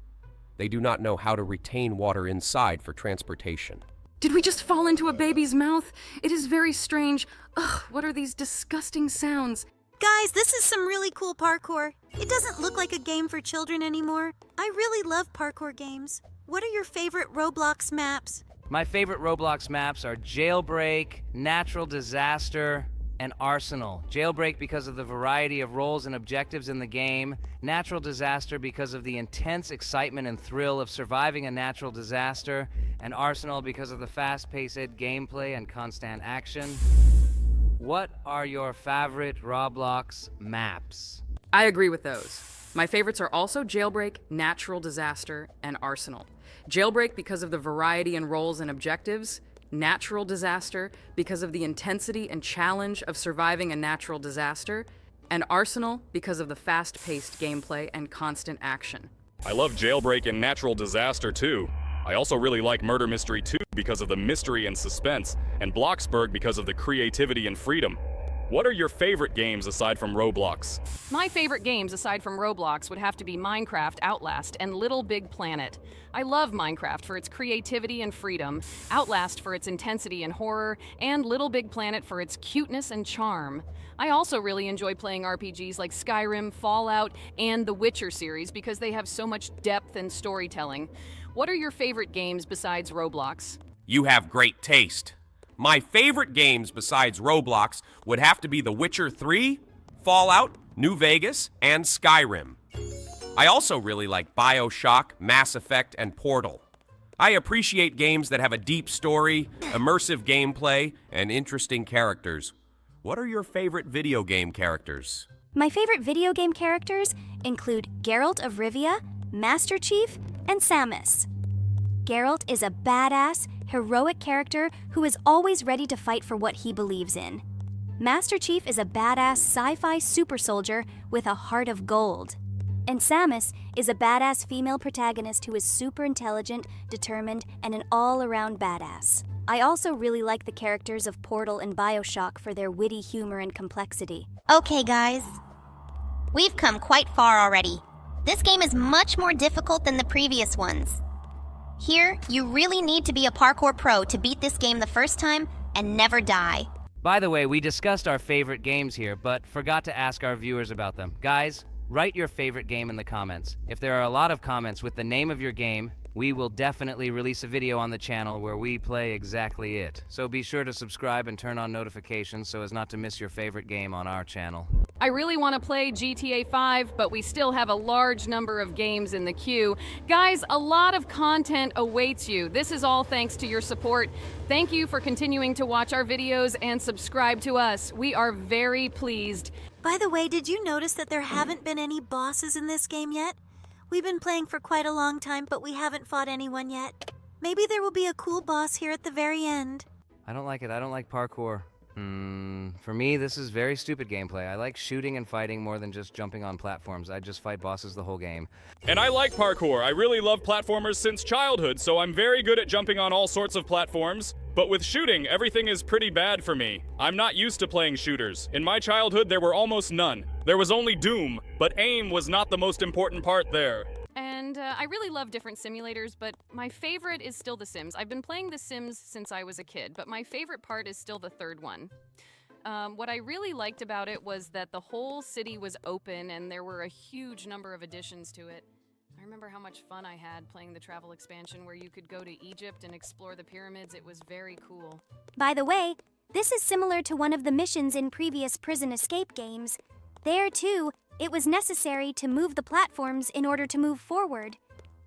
They do not know how to retain water inside for transportation. Did we just fall into a baby's mouth? It is very strange. Ugh, what are these disgusting sounds? Guys, this is some really cool parkour. It doesn't look like a game for children anymore. I really love parkour games. What are your favorite Roblox maps? My favorite Roblox maps are Jailbreak, Natural Disaster, and Arsenal. Jailbreak because of the variety of roles and objectives in the game, Natural Disaster because of the intense excitement and thrill of surviving a natural disaster, and Arsenal because of the fast-paced gameplay and constant action. What are your favorite Roblox maps? I agree with those. My favorites are also Jailbreak, Natural Disaster, and Arsenal. Jailbreak because of the variety in roles and objectives, Natural Disaster because of the intensity and challenge of surviving a natural disaster, and Arsenal because of the fast-paced gameplay and constant action. I love Jailbreak and Natural Disaster too. I also really like Murder Mystery 2 because of the mystery and suspense, and Bloxburg because of the creativity and freedom. What are your favorite games aside from Roblox? My favorite games aside from Roblox would have to be Minecraft, Outlast, and Little Big Planet. I love Minecraft for its creativity and freedom, Outlast for its intensity and horror, and Little Big Planet for its cuteness and charm. I also really enjoy playing RPGs like Skyrim, Fallout, and the Witcher series because they have so much depth and storytelling. What are your favorite games besides Roblox? You have great taste. My favorite games besides Roblox would have to be The Witcher 3, Fallout, New Vegas, and Skyrim. I also really like BioShock, Mass Effect, and Portal. I appreciate games that have a deep story, immersive gameplay, and interesting characters. What are your favorite video game characters? My favorite video game characters include Geralt of Rivia, Master Chief, and Samus. Geralt is a badass, heroic character who is always ready to fight for what he believes in. Master Chief is a badass sci-fi super soldier with a heart of gold. And Samus is a badass female protagonist who is super intelligent, determined, and an all-around badass. I also really like the characters of Portal and BioShock for their witty humor and complexity. Okay, guys. We've come quite far already. This game is much more difficult than the previous ones. Here, you really need to be a parkour pro to beat this game the first time and never die. By the way, we discussed our favorite games here, but forgot to ask our viewers about them. Guys, write your favorite game in the comments. If there are a lot of comments with the name of your game, we will definitely release a video on the channel where we play exactly it. So be sure to subscribe and turn on notifications so as not to miss your favorite game on our channel. I really want to play GTA 5, but we still have a large number of games in the queue. Guys, a lot of content awaits you. This is all thanks to your support. Thank you for continuing to watch our videos and subscribe to us. We are very pleased. By the way, did you notice that there haven't been any bosses in this game yet? We've been playing for quite a long time, but we haven't fought anyone yet. Maybe there will be a cool boss here at the very end. I don't like it. I don't like parkour. For me, this is very stupid gameplay. I like shooting and fighting more than just jumping on platforms. I just fight bosses the whole game. And I like parkour. I really love platformers since childhood, so I'm very good at jumping on all sorts of platforms. But with shooting, everything is pretty bad for me. I'm not used to playing shooters. In my childhood, there were almost none. There was only Doom, but aim was not the most important part there. And I really love different simulators, but my favorite is still The Sims. I've been playing The Sims since I was a kid, but my favorite part is still the third one. What I really liked about it was that the whole city was open and there were a huge number of additions to it. I remember how much fun I had playing the travel expansion where you could go to Egypt and explore the pyramids. It was very cool. By the way, this is similar to one of the missions in previous prison escape games. There, too, it was necessary to move the platforms in order to move forward.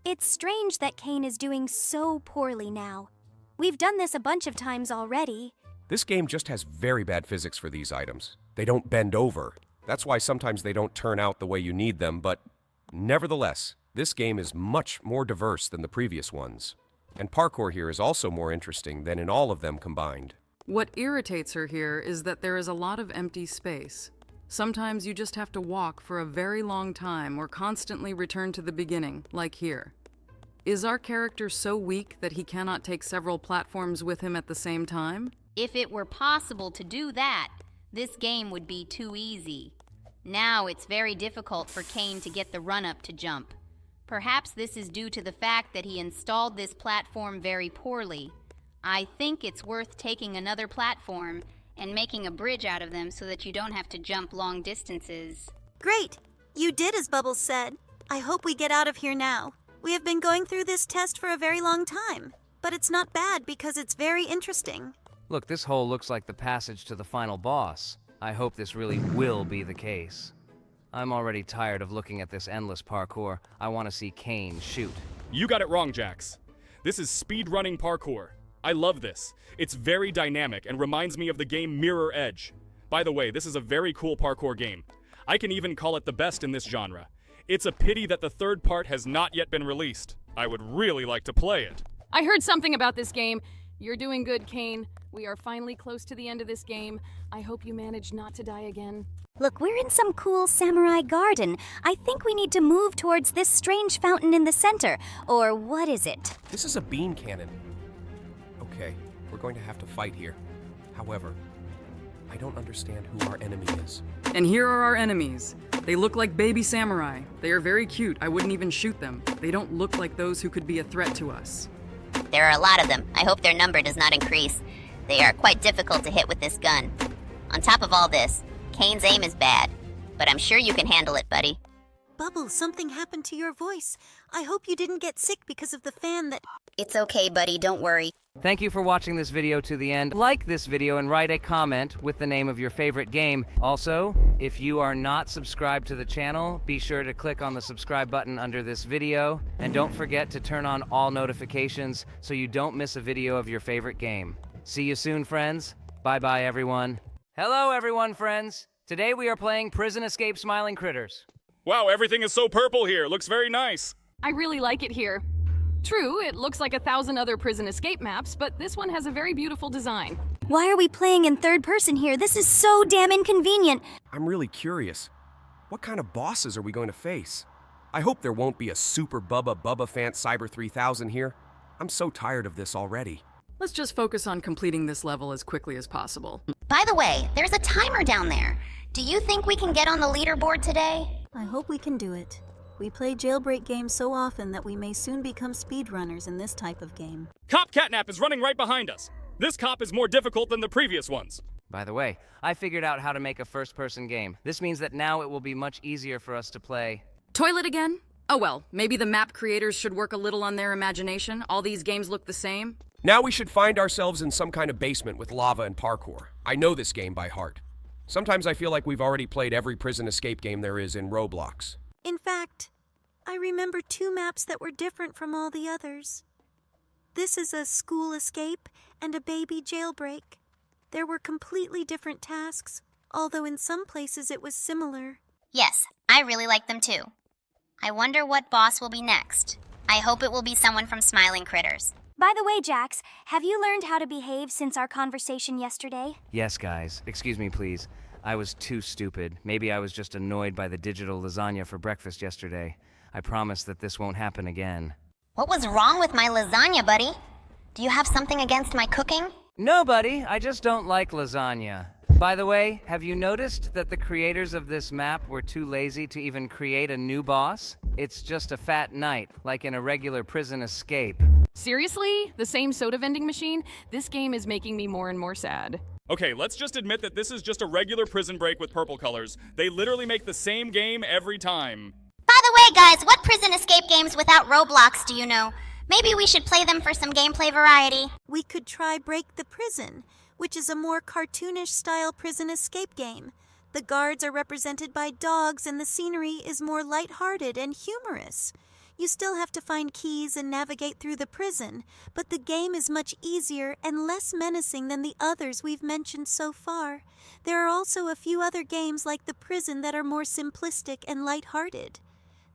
It's strange that Kane is doing so poorly now. We've done this a bunch of times already. This game just has very bad physics for these items. They don't bend over. That's why sometimes they don't turn out the way you need them, but nevertheless, this game is much more diverse than the previous ones. And parkour here is also more interesting than in all of them combined. What irritates her here is that there is a lot of empty space. Sometimes you just have to walk for a very long time or constantly return to the beginning, like here. Is our character so weak that he cannot take several platforms with him at the same time? If it were possible to do that, this game would be too easy. Now it's very difficult for Kane to get the run-up to jump. Perhaps this is due to the fact that he installed this platform very poorly. I think it's worth taking another platform and making a bridge out of them so that you don't have to jump long distances. Great! You did as Bubbles said. I hope we get out of here now. We have been going through this test for a very long time, but it's not bad because it's very interesting. Look, this hole looks like the passage to the final boss. I hope this really will be the case. I'm already tired of looking at this endless parkour. I want to see Kane shoot. You got it wrong, Jax. This is speedrunning parkour. I love this. It's very dynamic and reminds me of the game Mirror Edge. By the way, this is a very cool parkour game. I can even call it the best in this genre. It's a pity that the third part has not yet been released. I would really like to play it. I heard something about this game. You're doing good, Kane. We are finally close to the end of this game. I hope you manage not to die again. Look, we're in some cool samurai garden. I think we need to move towards this strange fountain in the center. Or what is it? This is a bean cannon. Okay, we're going to have to fight here. However, I don't understand who our enemy is. And here are our enemies. They look like baby samurai. They are very cute. I wouldn't even shoot them. They don't look like those who could be a threat to us. There are a lot of them. I hope their number does not increase. They are quite difficult to hit with this gun. On top of all this, Kane's aim is bad, but I'm sure you can handle it, buddy. Bubbles, something happened to your voice. I hope you didn't get sick because of the fan that... It's okay, buddy, don't worry. Thank you for watching this video to the end. Like this video and write a comment with the name of your favorite game. Also, if you are not subscribed to the channel, be sure to click on the subscribe button under this video. And don't forget to turn on all notifications so you don't miss a video of your favorite game. See you soon, friends. Bye-bye, everyone. Hello, everyone, friends. Today we are playing Prison Escape Smiling Critters. Wow, everything is so purple here. Looks very nice. I really like it here. True, it looks like 1,000 other prison escape maps, but this one has a very beautiful design. Why are we playing in third person here? This is so damn inconvenient. I'm really curious. What kind of bosses are we going to face? I hope there won't be a Super Bubba Fant Cyber 3000 here. I'm so tired of this already. Let's just focus on completing this level as quickly as possible. By the way, there's a timer down there. Do you think we can get on the leaderboard today? I hope we can do it. We play jailbreak games so often that we may soon become speedrunners in this type of game. Cop Catnap is running right behind us. This cop is more difficult than the previous ones. By the way, I figured out how to make a first-person game. This means that now it will be much easier for us to play. Toilet again? Oh well, maybe the map creators should work a little on their imagination. All these games look the same. Now we should find ourselves in some kind of basement with lava and parkour. I know this game by heart. Sometimes I feel like we've already played every prison escape game there is in Roblox. In fact, I remember 2 maps that were different from all the others. This is a school escape and a baby jailbreak. There were completely different tasks, although in some places it was similar. Yes, I really like them too. I wonder what boss will be next. I hope it will be someone from Smiling Critters. By the way, Jax, have you learned how to behave since our conversation yesterday? Yes, guys. Excuse me, please. I was too stupid. Maybe I was just annoyed by the digital lasagna for breakfast yesterday. I promise that this won't happen again. What was wrong with my lasagna, buddy? Do you have something against my cooking? No, buddy. I just don't like lasagna. By the way, have you noticed that the creators of this map were too lazy to even create a new boss? It's just a fat knight, like in a regular prison escape. Seriously? The same soda vending machine? This game is making me more and more sad. Okay, let's just admit that this is just a regular Prison Break with purple colors. They literally make the same game every time. By the way, guys, what prison escape games without Roblox do you know? Maybe we should play them for some gameplay variety. We could try Break the Prison, which is a more cartoonish style prison escape game. The guards are represented by dogs and the scenery is more lighthearted and humorous. You still have to find keys and navigate through the prison, but the game is much easier and less menacing than the others we've mentioned so far. There are also a few other games like The Prison that are more simplistic and lighthearted.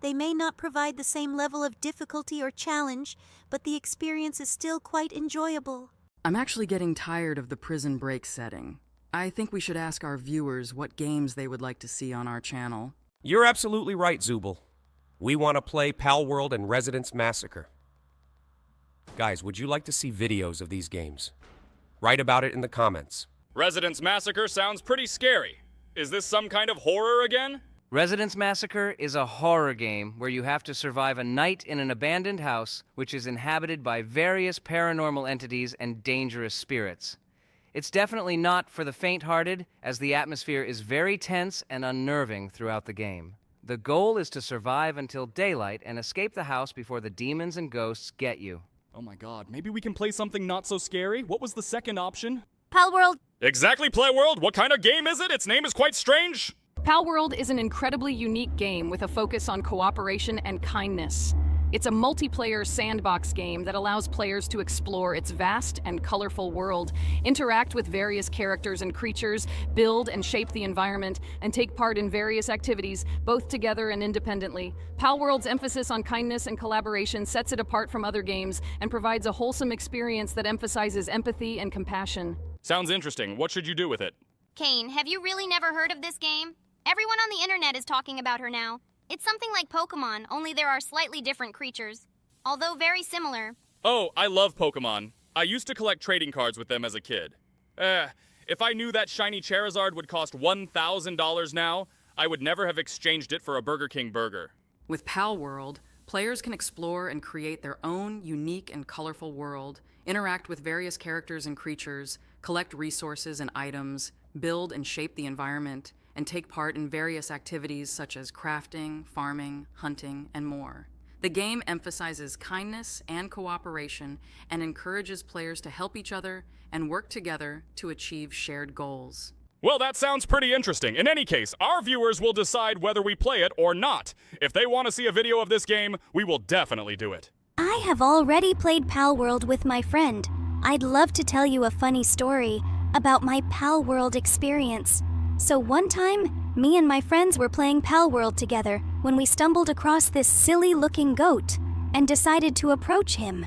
They may not provide the same level of difficulty or challenge, but the experience is still quite enjoyable. I'm actually getting tired of the Prison Break setting. I think we should ask our viewers what games they would like to see on our channel. You're absolutely right, Zooble. We want to play Palworld and Residence Massacre. Guys, would you like to see videos of these games? Write about it in the comments. Residence Massacre sounds pretty scary. Is this some kind of horror again? Residence Massacre is a horror game where you have to survive a night in an abandoned house which is inhabited by various paranormal entities and dangerous spirits. It's definitely not for the faint-hearted, as the atmosphere is very tense and unnerving throughout the game. The goal is to survive until daylight and escape the house before the demons and ghosts get you. Oh my god, maybe we can play something not so scary? What was the second option? Palworld. Exactly, Playworld! What kind of game is it? Its name is quite strange! Palworld is an incredibly unique game with a focus on cooperation and kindness. It's a multiplayer sandbox game that allows players to explore its vast and colorful world, interact with various characters and creatures, build and shape the environment, and take part in various activities, both together and independently. Palworld's emphasis on kindness and collaboration sets it apart from other games and provides a wholesome experience that emphasizes empathy and compassion. Sounds interesting. What should you do with it? Kane, have you really never heard of this game? Everyone on the internet is talking about her now. It's something like Pokemon, only there are slightly different creatures, although very similar. Oh, I love Pokemon. I used to collect trading cards with them as a kid. If I knew that shiny Charizard would cost $1,000 now, I would never have exchanged it for a Burger King burger. With Palworld, players can explore and create their own unique and colorful world, interact with various characters and creatures, collect resources and items, build and shape the environment, and take part in various activities such as crafting, farming, hunting, and more. The game emphasizes kindness and cooperation and encourages players to help each other and work together to achieve shared goals. Well, that sounds pretty interesting. In any case, our viewers will decide whether we play it or not. If they want to see a video of this game, we will definitely do it. I have already played Palworld with my friend. I'd love to tell you a funny story about my Palworld experience. So one time, me and my friends were playing Palworld together when we stumbled across this silly-looking goat and decided to approach him.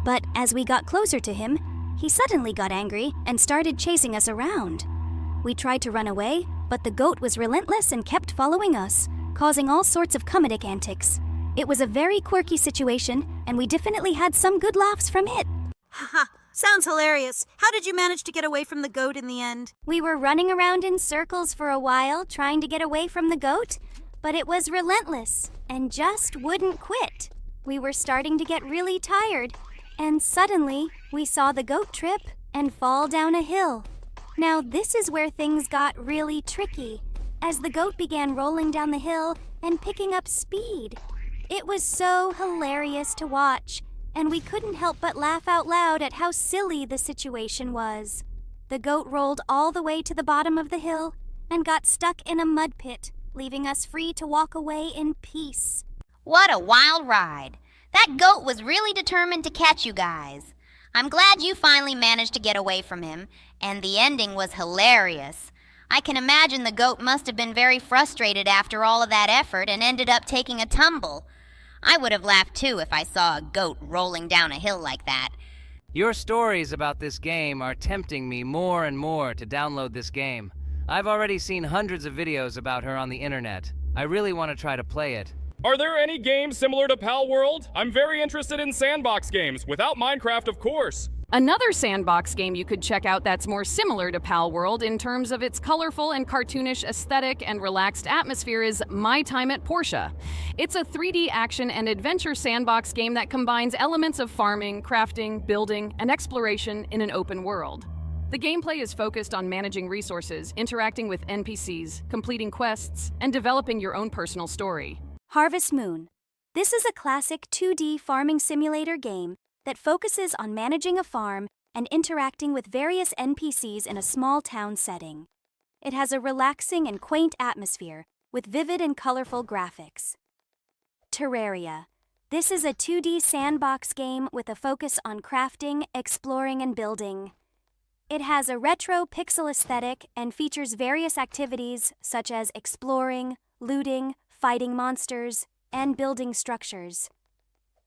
But as we got closer to him, he suddenly got angry and started chasing us around. We tried to run away, but the goat was relentless and kept following us, causing all sorts of comedic antics. It was a very quirky situation, and we definitely had some good laughs from it. Haha, sounds hilarious. How did you manage to get away from the goat in the end? We were running around in circles for a while, trying to get away from the goat, but it was relentless and just wouldn't quit. We were starting to get really tired, and suddenly we saw the goat trip and fall down a hill. Now this is where things got really tricky, as the goat began rolling down the hill and picking up speed. It was so hilarious to watch, and we couldn't help but laugh out loud at how silly the situation was. The goat rolled all the way to the bottom of the hill and got stuck in a mud pit, leaving us free to walk away in peace. What a wild ride. That goat was really determined to catch you guys. I'm glad you finally managed to get away from him, and the ending was hilarious. I can imagine the goat must have been very frustrated after all of that effort and ended up taking a tumble. I would have laughed too if I saw a goat rolling down a hill like that. Your stories about this game are tempting me more and more to download this game. I've already seen hundreds of videos about her on the internet. I really want to try to play it. Are there any games similar to Palworld? I'm very interested in sandbox games, without Minecraft, of course. Another sandbox game you could check out that's more similar to Palworld in terms of its colorful and cartoonish aesthetic and relaxed atmosphere is My Time at Portia. It's a 3D action and adventure sandbox game that combines elements of farming, crafting, building, and exploration in an open world. The gameplay is focused on managing resources, interacting with NPCs, completing quests, and developing your own personal story. Harvest Moon. This is a classic 2D farming simulator game that focuses on managing a farm and interacting with various NPCs in a small town setting. It has a relaxing and quaint atmosphere with vivid and colorful graphics. Terraria. This is a 2D sandbox game with a focus on crafting, exploring, and building. It has a retro pixel aesthetic and features various activities such as exploring, looting, fighting monsters, and building structures.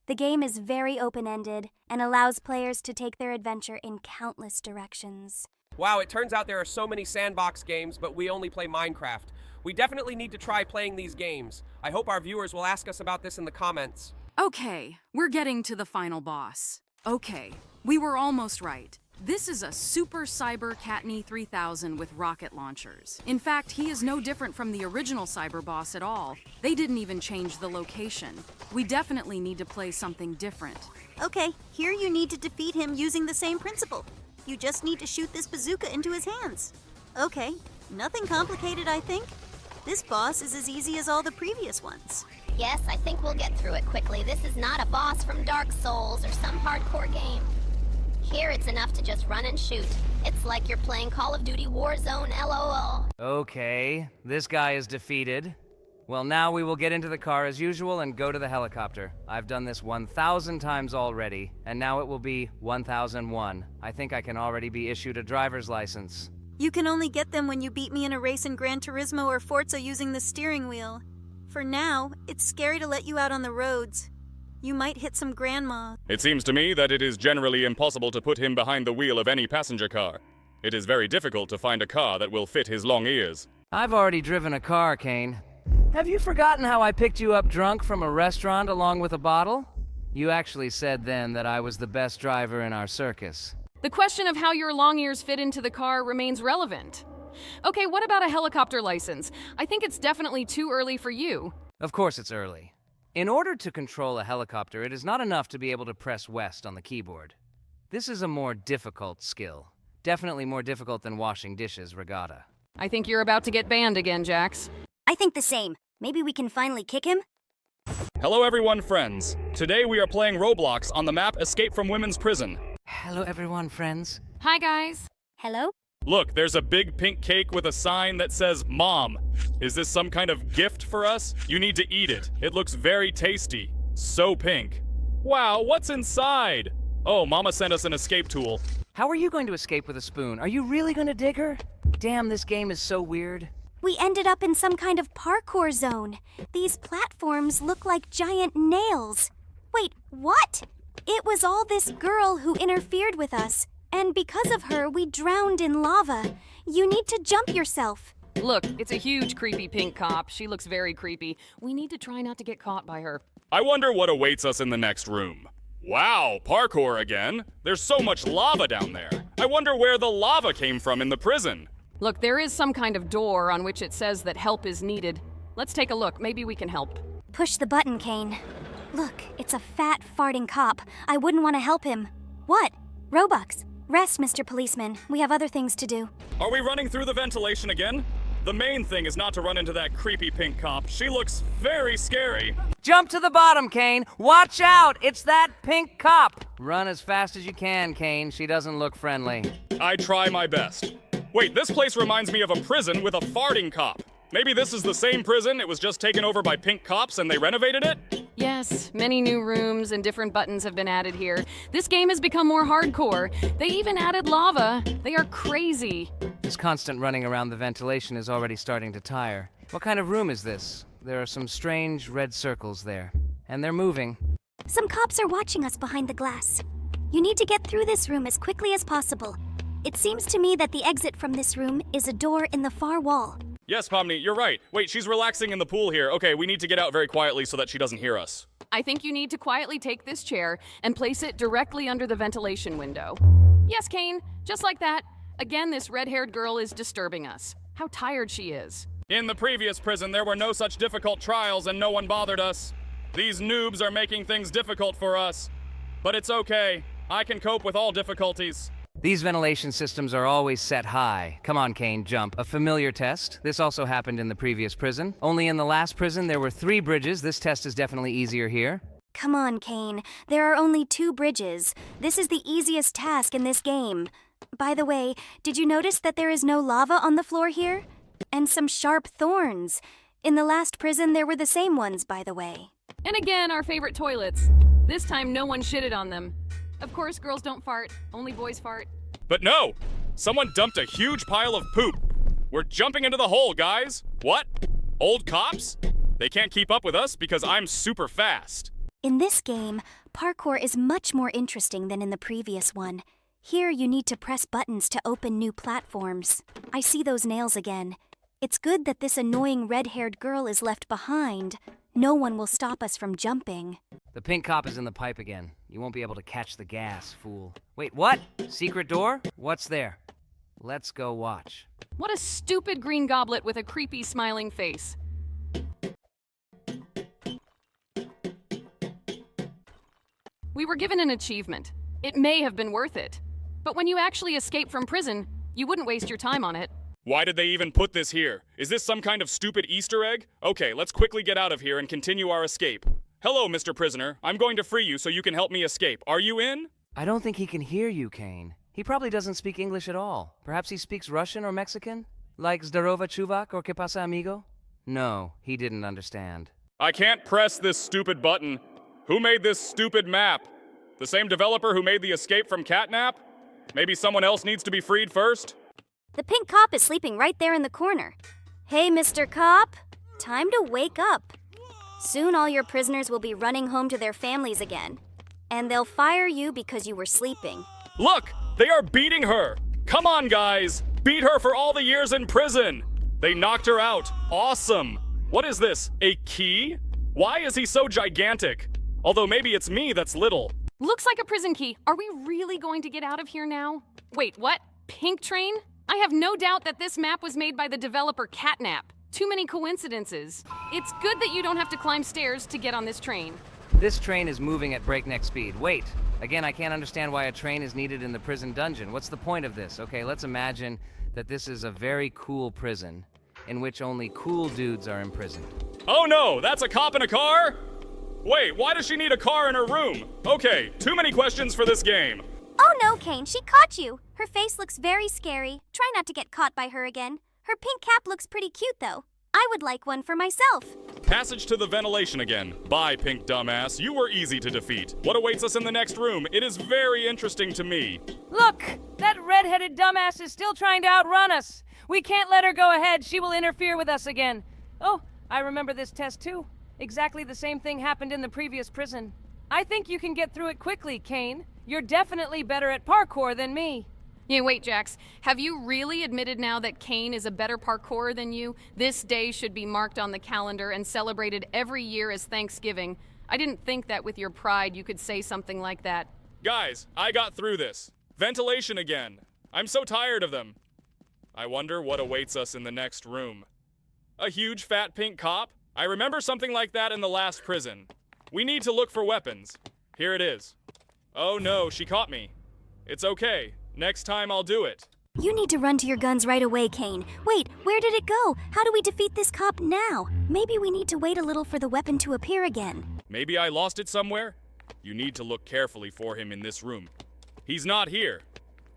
The game is very open-ended and allows players to take their adventure in countless directions. Wow, it turns out there are so many sandbox games, but we only play Minecraft. We definitely need to try playing these games. I hope our viewers will ask us about this in the comments. Okay, we're getting to the final boss. Okay, we were almost right. This is a Super Cyber Katni 3000 with rocket launchers. In fact, he is no different from the original cyber boss at all. They didn't even change the location. We definitely need to play something different. Okay, here you need to defeat him using the same principle. You just need to shoot this bazooka into his hands. Okay, nothing complicated, I think. This boss is as easy as all the previous ones. Yes, I think we'll get through it quickly. This is not a boss from Dark Souls or some hardcore game. Here it's enough to just run and shoot. It's like you're playing Call of Duty Warzone LOL. Okay, this guy is defeated. Well, now we will get into the car as usual and go to the helicopter. I've done this 1,000 times already, and now it will be 1,001. I think I can already be issued a driver's license. You can only get them when you beat me in a race in Gran Turismo or Forza using the steering wheel. For now, it's scary to let you out on the roads. You might hit some grandma. It seems to me that it is generally impossible to put him behind the wheel of any passenger car. It is very difficult to find a car that will fit his long ears. I've already driven a car, Kane. Have you forgotten how I picked you up drunk from a restaurant along with a bottle? You actually said then that I was the best driver in our circus. The question of how your long ears fit into the car remains relevant. Okay, what about a helicopter license? I think it's definitely too early for you. Of course it's early. In order to control a helicopter, it is not enough to be able to press west on the keyboard. This is a more difficult skill. Definitely more difficult than washing dishes, regatta. I think you're about to get banned again, Jax. I think the same. Maybe we can finally kick him? Hello everyone, friends. Today we are playing Roblox on the map Escape from Women's Prison. Hello everyone, friends. Hi, guys. Hello? Look, there's a big pink cake with a sign that says Mom. Is this some kind of gift for us? You need to eat it. It looks very tasty. So pink. Wow, what's inside? Oh, Mama sent us an escape tool. How are you going to escape with a spoon? Are you really going to dig her? Damn, this game is so weird. We ended up in some kind of parkour zone. These platforms look like giant nails. Wait, what? It was all this girl who interfered with us. And because of her, we drowned in lava. You need to jump yourself. Look, it's a huge creepy pink cop. She looks very creepy. We need to try not to get caught by her. I wonder what awaits us in the next room. Wow, parkour again. There's so much lava down there. I wonder where the lava came from in the prison. Look, there is some kind of door on which it says that help is needed. Let's take a look. Maybe we can help. Push the button, Kane. Look, it's a fat, farting cop. I wouldn't want to help him. What? Robux. Rest, Mr. Policeman. We have other things to do. Are we running through the ventilation again? The main thing is not to run into that creepy pink cop. She looks very scary. Jump to the bottom, Kane. Watch out! It's that pink cop. Run as fast as you can, Kane. She doesn't look friendly. I try my best. Wait, this place reminds me of a prison with a farting cop. Maybe this is the same prison, it was just taken over by pink cops and they renovated it? Yes, many new rooms and different buttons have been added here. This game has become more hardcore. They even added lava. They are crazy. This constant running around the ventilation is already starting to tire. What kind of room is this? There are some strange red circles there, and they're moving. Some cops are watching us behind the glass. You need to get through this room as quickly as possible. It seems to me that the exit from this room is a door in the far wall. Yes, Pomni, you're right. Wait, she's relaxing in the pool here. Okay, we need to get out very quietly so that she doesn't hear us. I think you need to quietly take this chair and place it directly under the ventilation window. Yes, Kane, just like that. Again, this red-haired girl is disturbing us. How tired she is. In the previous prison, there were no such difficult trials and no one bothered us. These noobs are making things difficult for us. But it's okay. I can cope with all difficulties. These ventilation systems are always set high. Come on, Kane, jump. A familiar test. This also happened in the previous prison. Only in the last prison there were 3 bridges. This test is definitely easier here. Come on, Kane. There are only 2 bridges. This is the easiest task in this game. By the way, did you notice that there is no lava on the floor here? And some sharp thorns. In the last prison, there were the same ones, by the way. And again, our favorite toilets. This time, no one shitted on them. Of course, girls don't fart. Only boys fart. But no! Someone dumped a huge pile of poop. We're jumping into the hole, guys. What? Old cops? They can't keep up with us because I'm super fast. In this game, parkour is much more interesting than in the previous one. Here, you need to press buttons to open new platforms. I see those nails again. It's good that this annoying red-haired girl is left behind. No one will stop us from jumping. The pink cop is in the pipe again. You won't be able to catch the gas, fool. Wait, what? Secret door? What's there? Let's go watch. What a stupid green goblet with a creepy smiling face. We were given an achievement. It may have been worth it. But when you actually escape from prison, you wouldn't waste your time on it. Why did they even put this here? Is this some kind of stupid Easter egg? Okay, let's quickly get out of here and continue our escape. Hello, Mr. Prisoner. I'm going to free you so you can help me escape. Are you in? I don't think he can hear you, Kane. He probably doesn't speak English at all. Perhaps he speaks Russian or Mexican? Like Zdarova Chuvak or Que pasa, amigo? No, he didn't understand. I can't press this stupid button. Who made this stupid map? The same developer who made the escape from Catnap? Maybe someone else needs to be freed first? The pink cop is sleeping right there in the corner. Hey, Mr. Cop. Time to wake up. Soon all your prisoners will be running home to their families again. And they'll fire you because you were sleeping. Look! They are beating her! Come on, guys! Beat her for all the years in prison! They knocked her out. Awesome! What is this? A key? Why is he so gigantic? Although maybe it's me that's little. Looks like a prison key. Are we really going to get out of here now? Wait, what? Pink train? I have no doubt that this map was made by the developer Catnap. Too many coincidences. It's good that you don't have to climb stairs to get on this train. This train is moving at breakneck speed. Wait. Again, I can't understand why a train is needed in the prison dungeon. What's the point of this? Okay, let's imagine that this is a very cool prison in which only cool dudes are imprisoned. Oh no, that's a cop in a car? Wait, why does she need a car in her room? Okay, too many questions for this game. Oh no, Kane, she caught you. Her face looks very scary. Try not to get caught by her again. Her pink cap looks pretty cute, though. I would like one for myself. Passage to the ventilation again. Bye, pink dumbass. You were easy to defeat. What awaits us in the next room? It is very interesting to me. Look! That red-headed dumbass is still trying to outrun us. We can't let her go ahead. She will interfere with us again. Oh, I remember this test too. Exactly the same thing happened in the previous prison. I think you can get through it quickly, Kane. You're definitely better at parkour than me. Yeah, wait, Jax. Have you really admitted now that Kane is a better parkourer than you? This day should be marked on the calendar and celebrated every year as Thanksgiving. I didn't think that with your pride you could say something like that. Guys, I got through this. Ventilation again. I'm so tired of them. I wonder what awaits us in the next room. A huge fat pink cop? I remember something like that in the last prison. We need to look for weapons. Here it is. Oh no, she caught me. It's okay. Next time I'll do it. You need to run to your guns right away, Kane. Wait, where did it go? How do we defeat this cop now? Maybe we need to wait a little for the weapon to appear again. Maybe I lost it somewhere? You need to look carefully for him in this room. He's not here.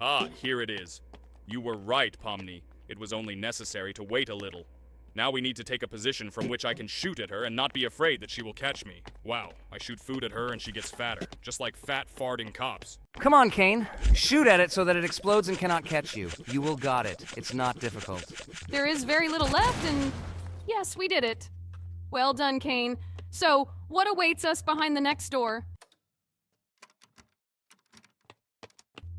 Ah, here it is. You were right, Pomni. It was only necessary to wait a little. Now we need to take a position from which I can shoot at her and not be afraid that she will catch me. Wow, I shoot food at her and she gets fatter, just like fat farting cops. Come on, Kane. Shoot at it so that it explodes and cannot catch you. You will got it. It's not difficult. There is very little left, and yes, we did it. Well done, Kane. So, what awaits us behind the next door?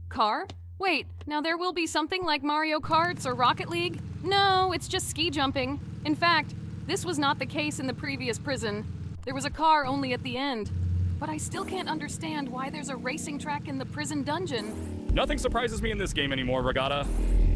Car? Wait, now there will be something like Mario Karts or Rocket League? No, it's just ski jumping. In fact, this was not the case in the previous prison. There was a car only at the end. But I still can't understand why there's a racing track in the prison dungeon. Nothing surprises me in this game anymore, Regatta.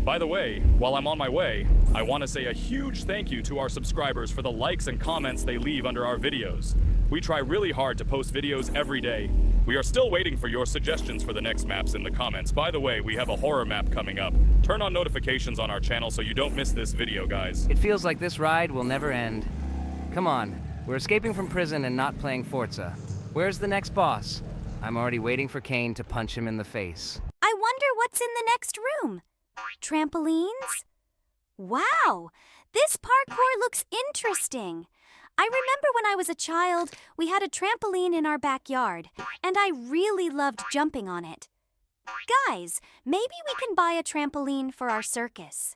By the way, while I'm on my way, I want to say a huge thank you to our subscribers for the likes and comments they leave under our videos. We try really hard to post videos every day. We are still waiting for your suggestions for the next maps in the comments. By the way, we have a horror map coming up. Turn on notifications on our channel so you don't miss this video, guys. It feels like this ride will never end. Come on, we're escaping from prison and not playing Forza. Where's the next boss? I'm already waiting for Kane to punch him in the face. I wonder what's in the next room. Trampolines? Wow, this parkour looks interesting. I remember when I was a child, we had a trampoline in our backyard, and I really loved jumping on it. Guys, maybe we can buy a trampoline for our circus.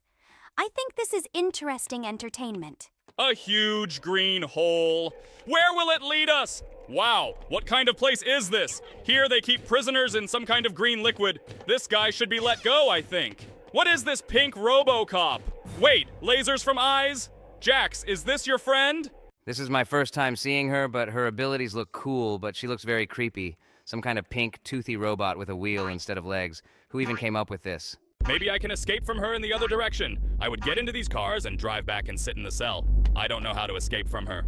I think this is interesting entertainment. A huge green hole. Where will it lead us? Wow, what kind of place is this? Here they keep prisoners in some kind of green liquid. This guy should be let go, I think. What is this pink RoboCop? Wait, lasers from eyes? Jax, is this your friend? This is my first time seeing her, but her abilities look cool, but she looks very creepy. Some kind of pink, toothy robot with a wheel instead of legs. Who even came up with this? Maybe I can escape from her in the other direction. I would get into these cars and drive back and sit in the cell. I don't know how to escape from her.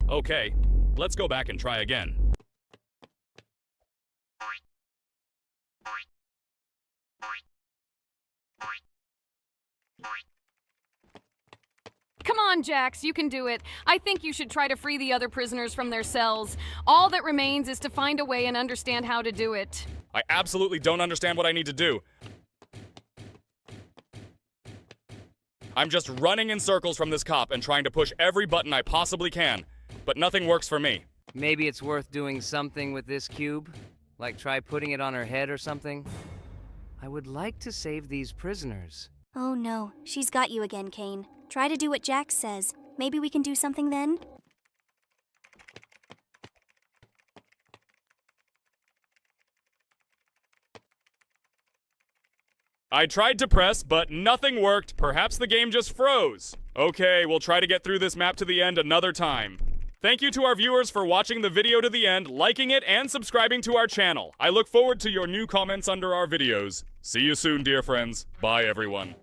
Okay, let's go back and try again. Come on, Jax, you can do it. I think you should try to free the other prisoners from their cells. All that remains is to find a way and understand how to do it. I absolutely don't understand what I need to do. I'm just running in circles from this cop and trying to push every button I possibly can, but nothing works for me. Maybe it's worth doing something with this cube? Like try putting it on her head or something? I would like to save these prisoners. Oh no, she's got you again, Kane. Try to do what Jax says. Maybe we can do something then? I tried to press, but nothing worked. Perhaps the game just froze. Okay, we'll try to get through this map to the end another time. Thank you to our viewers for watching the video to the end, liking it, and subscribing to our channel. I look forward to your new comments under our videos. See you soon, dear friends. Bye, everyone.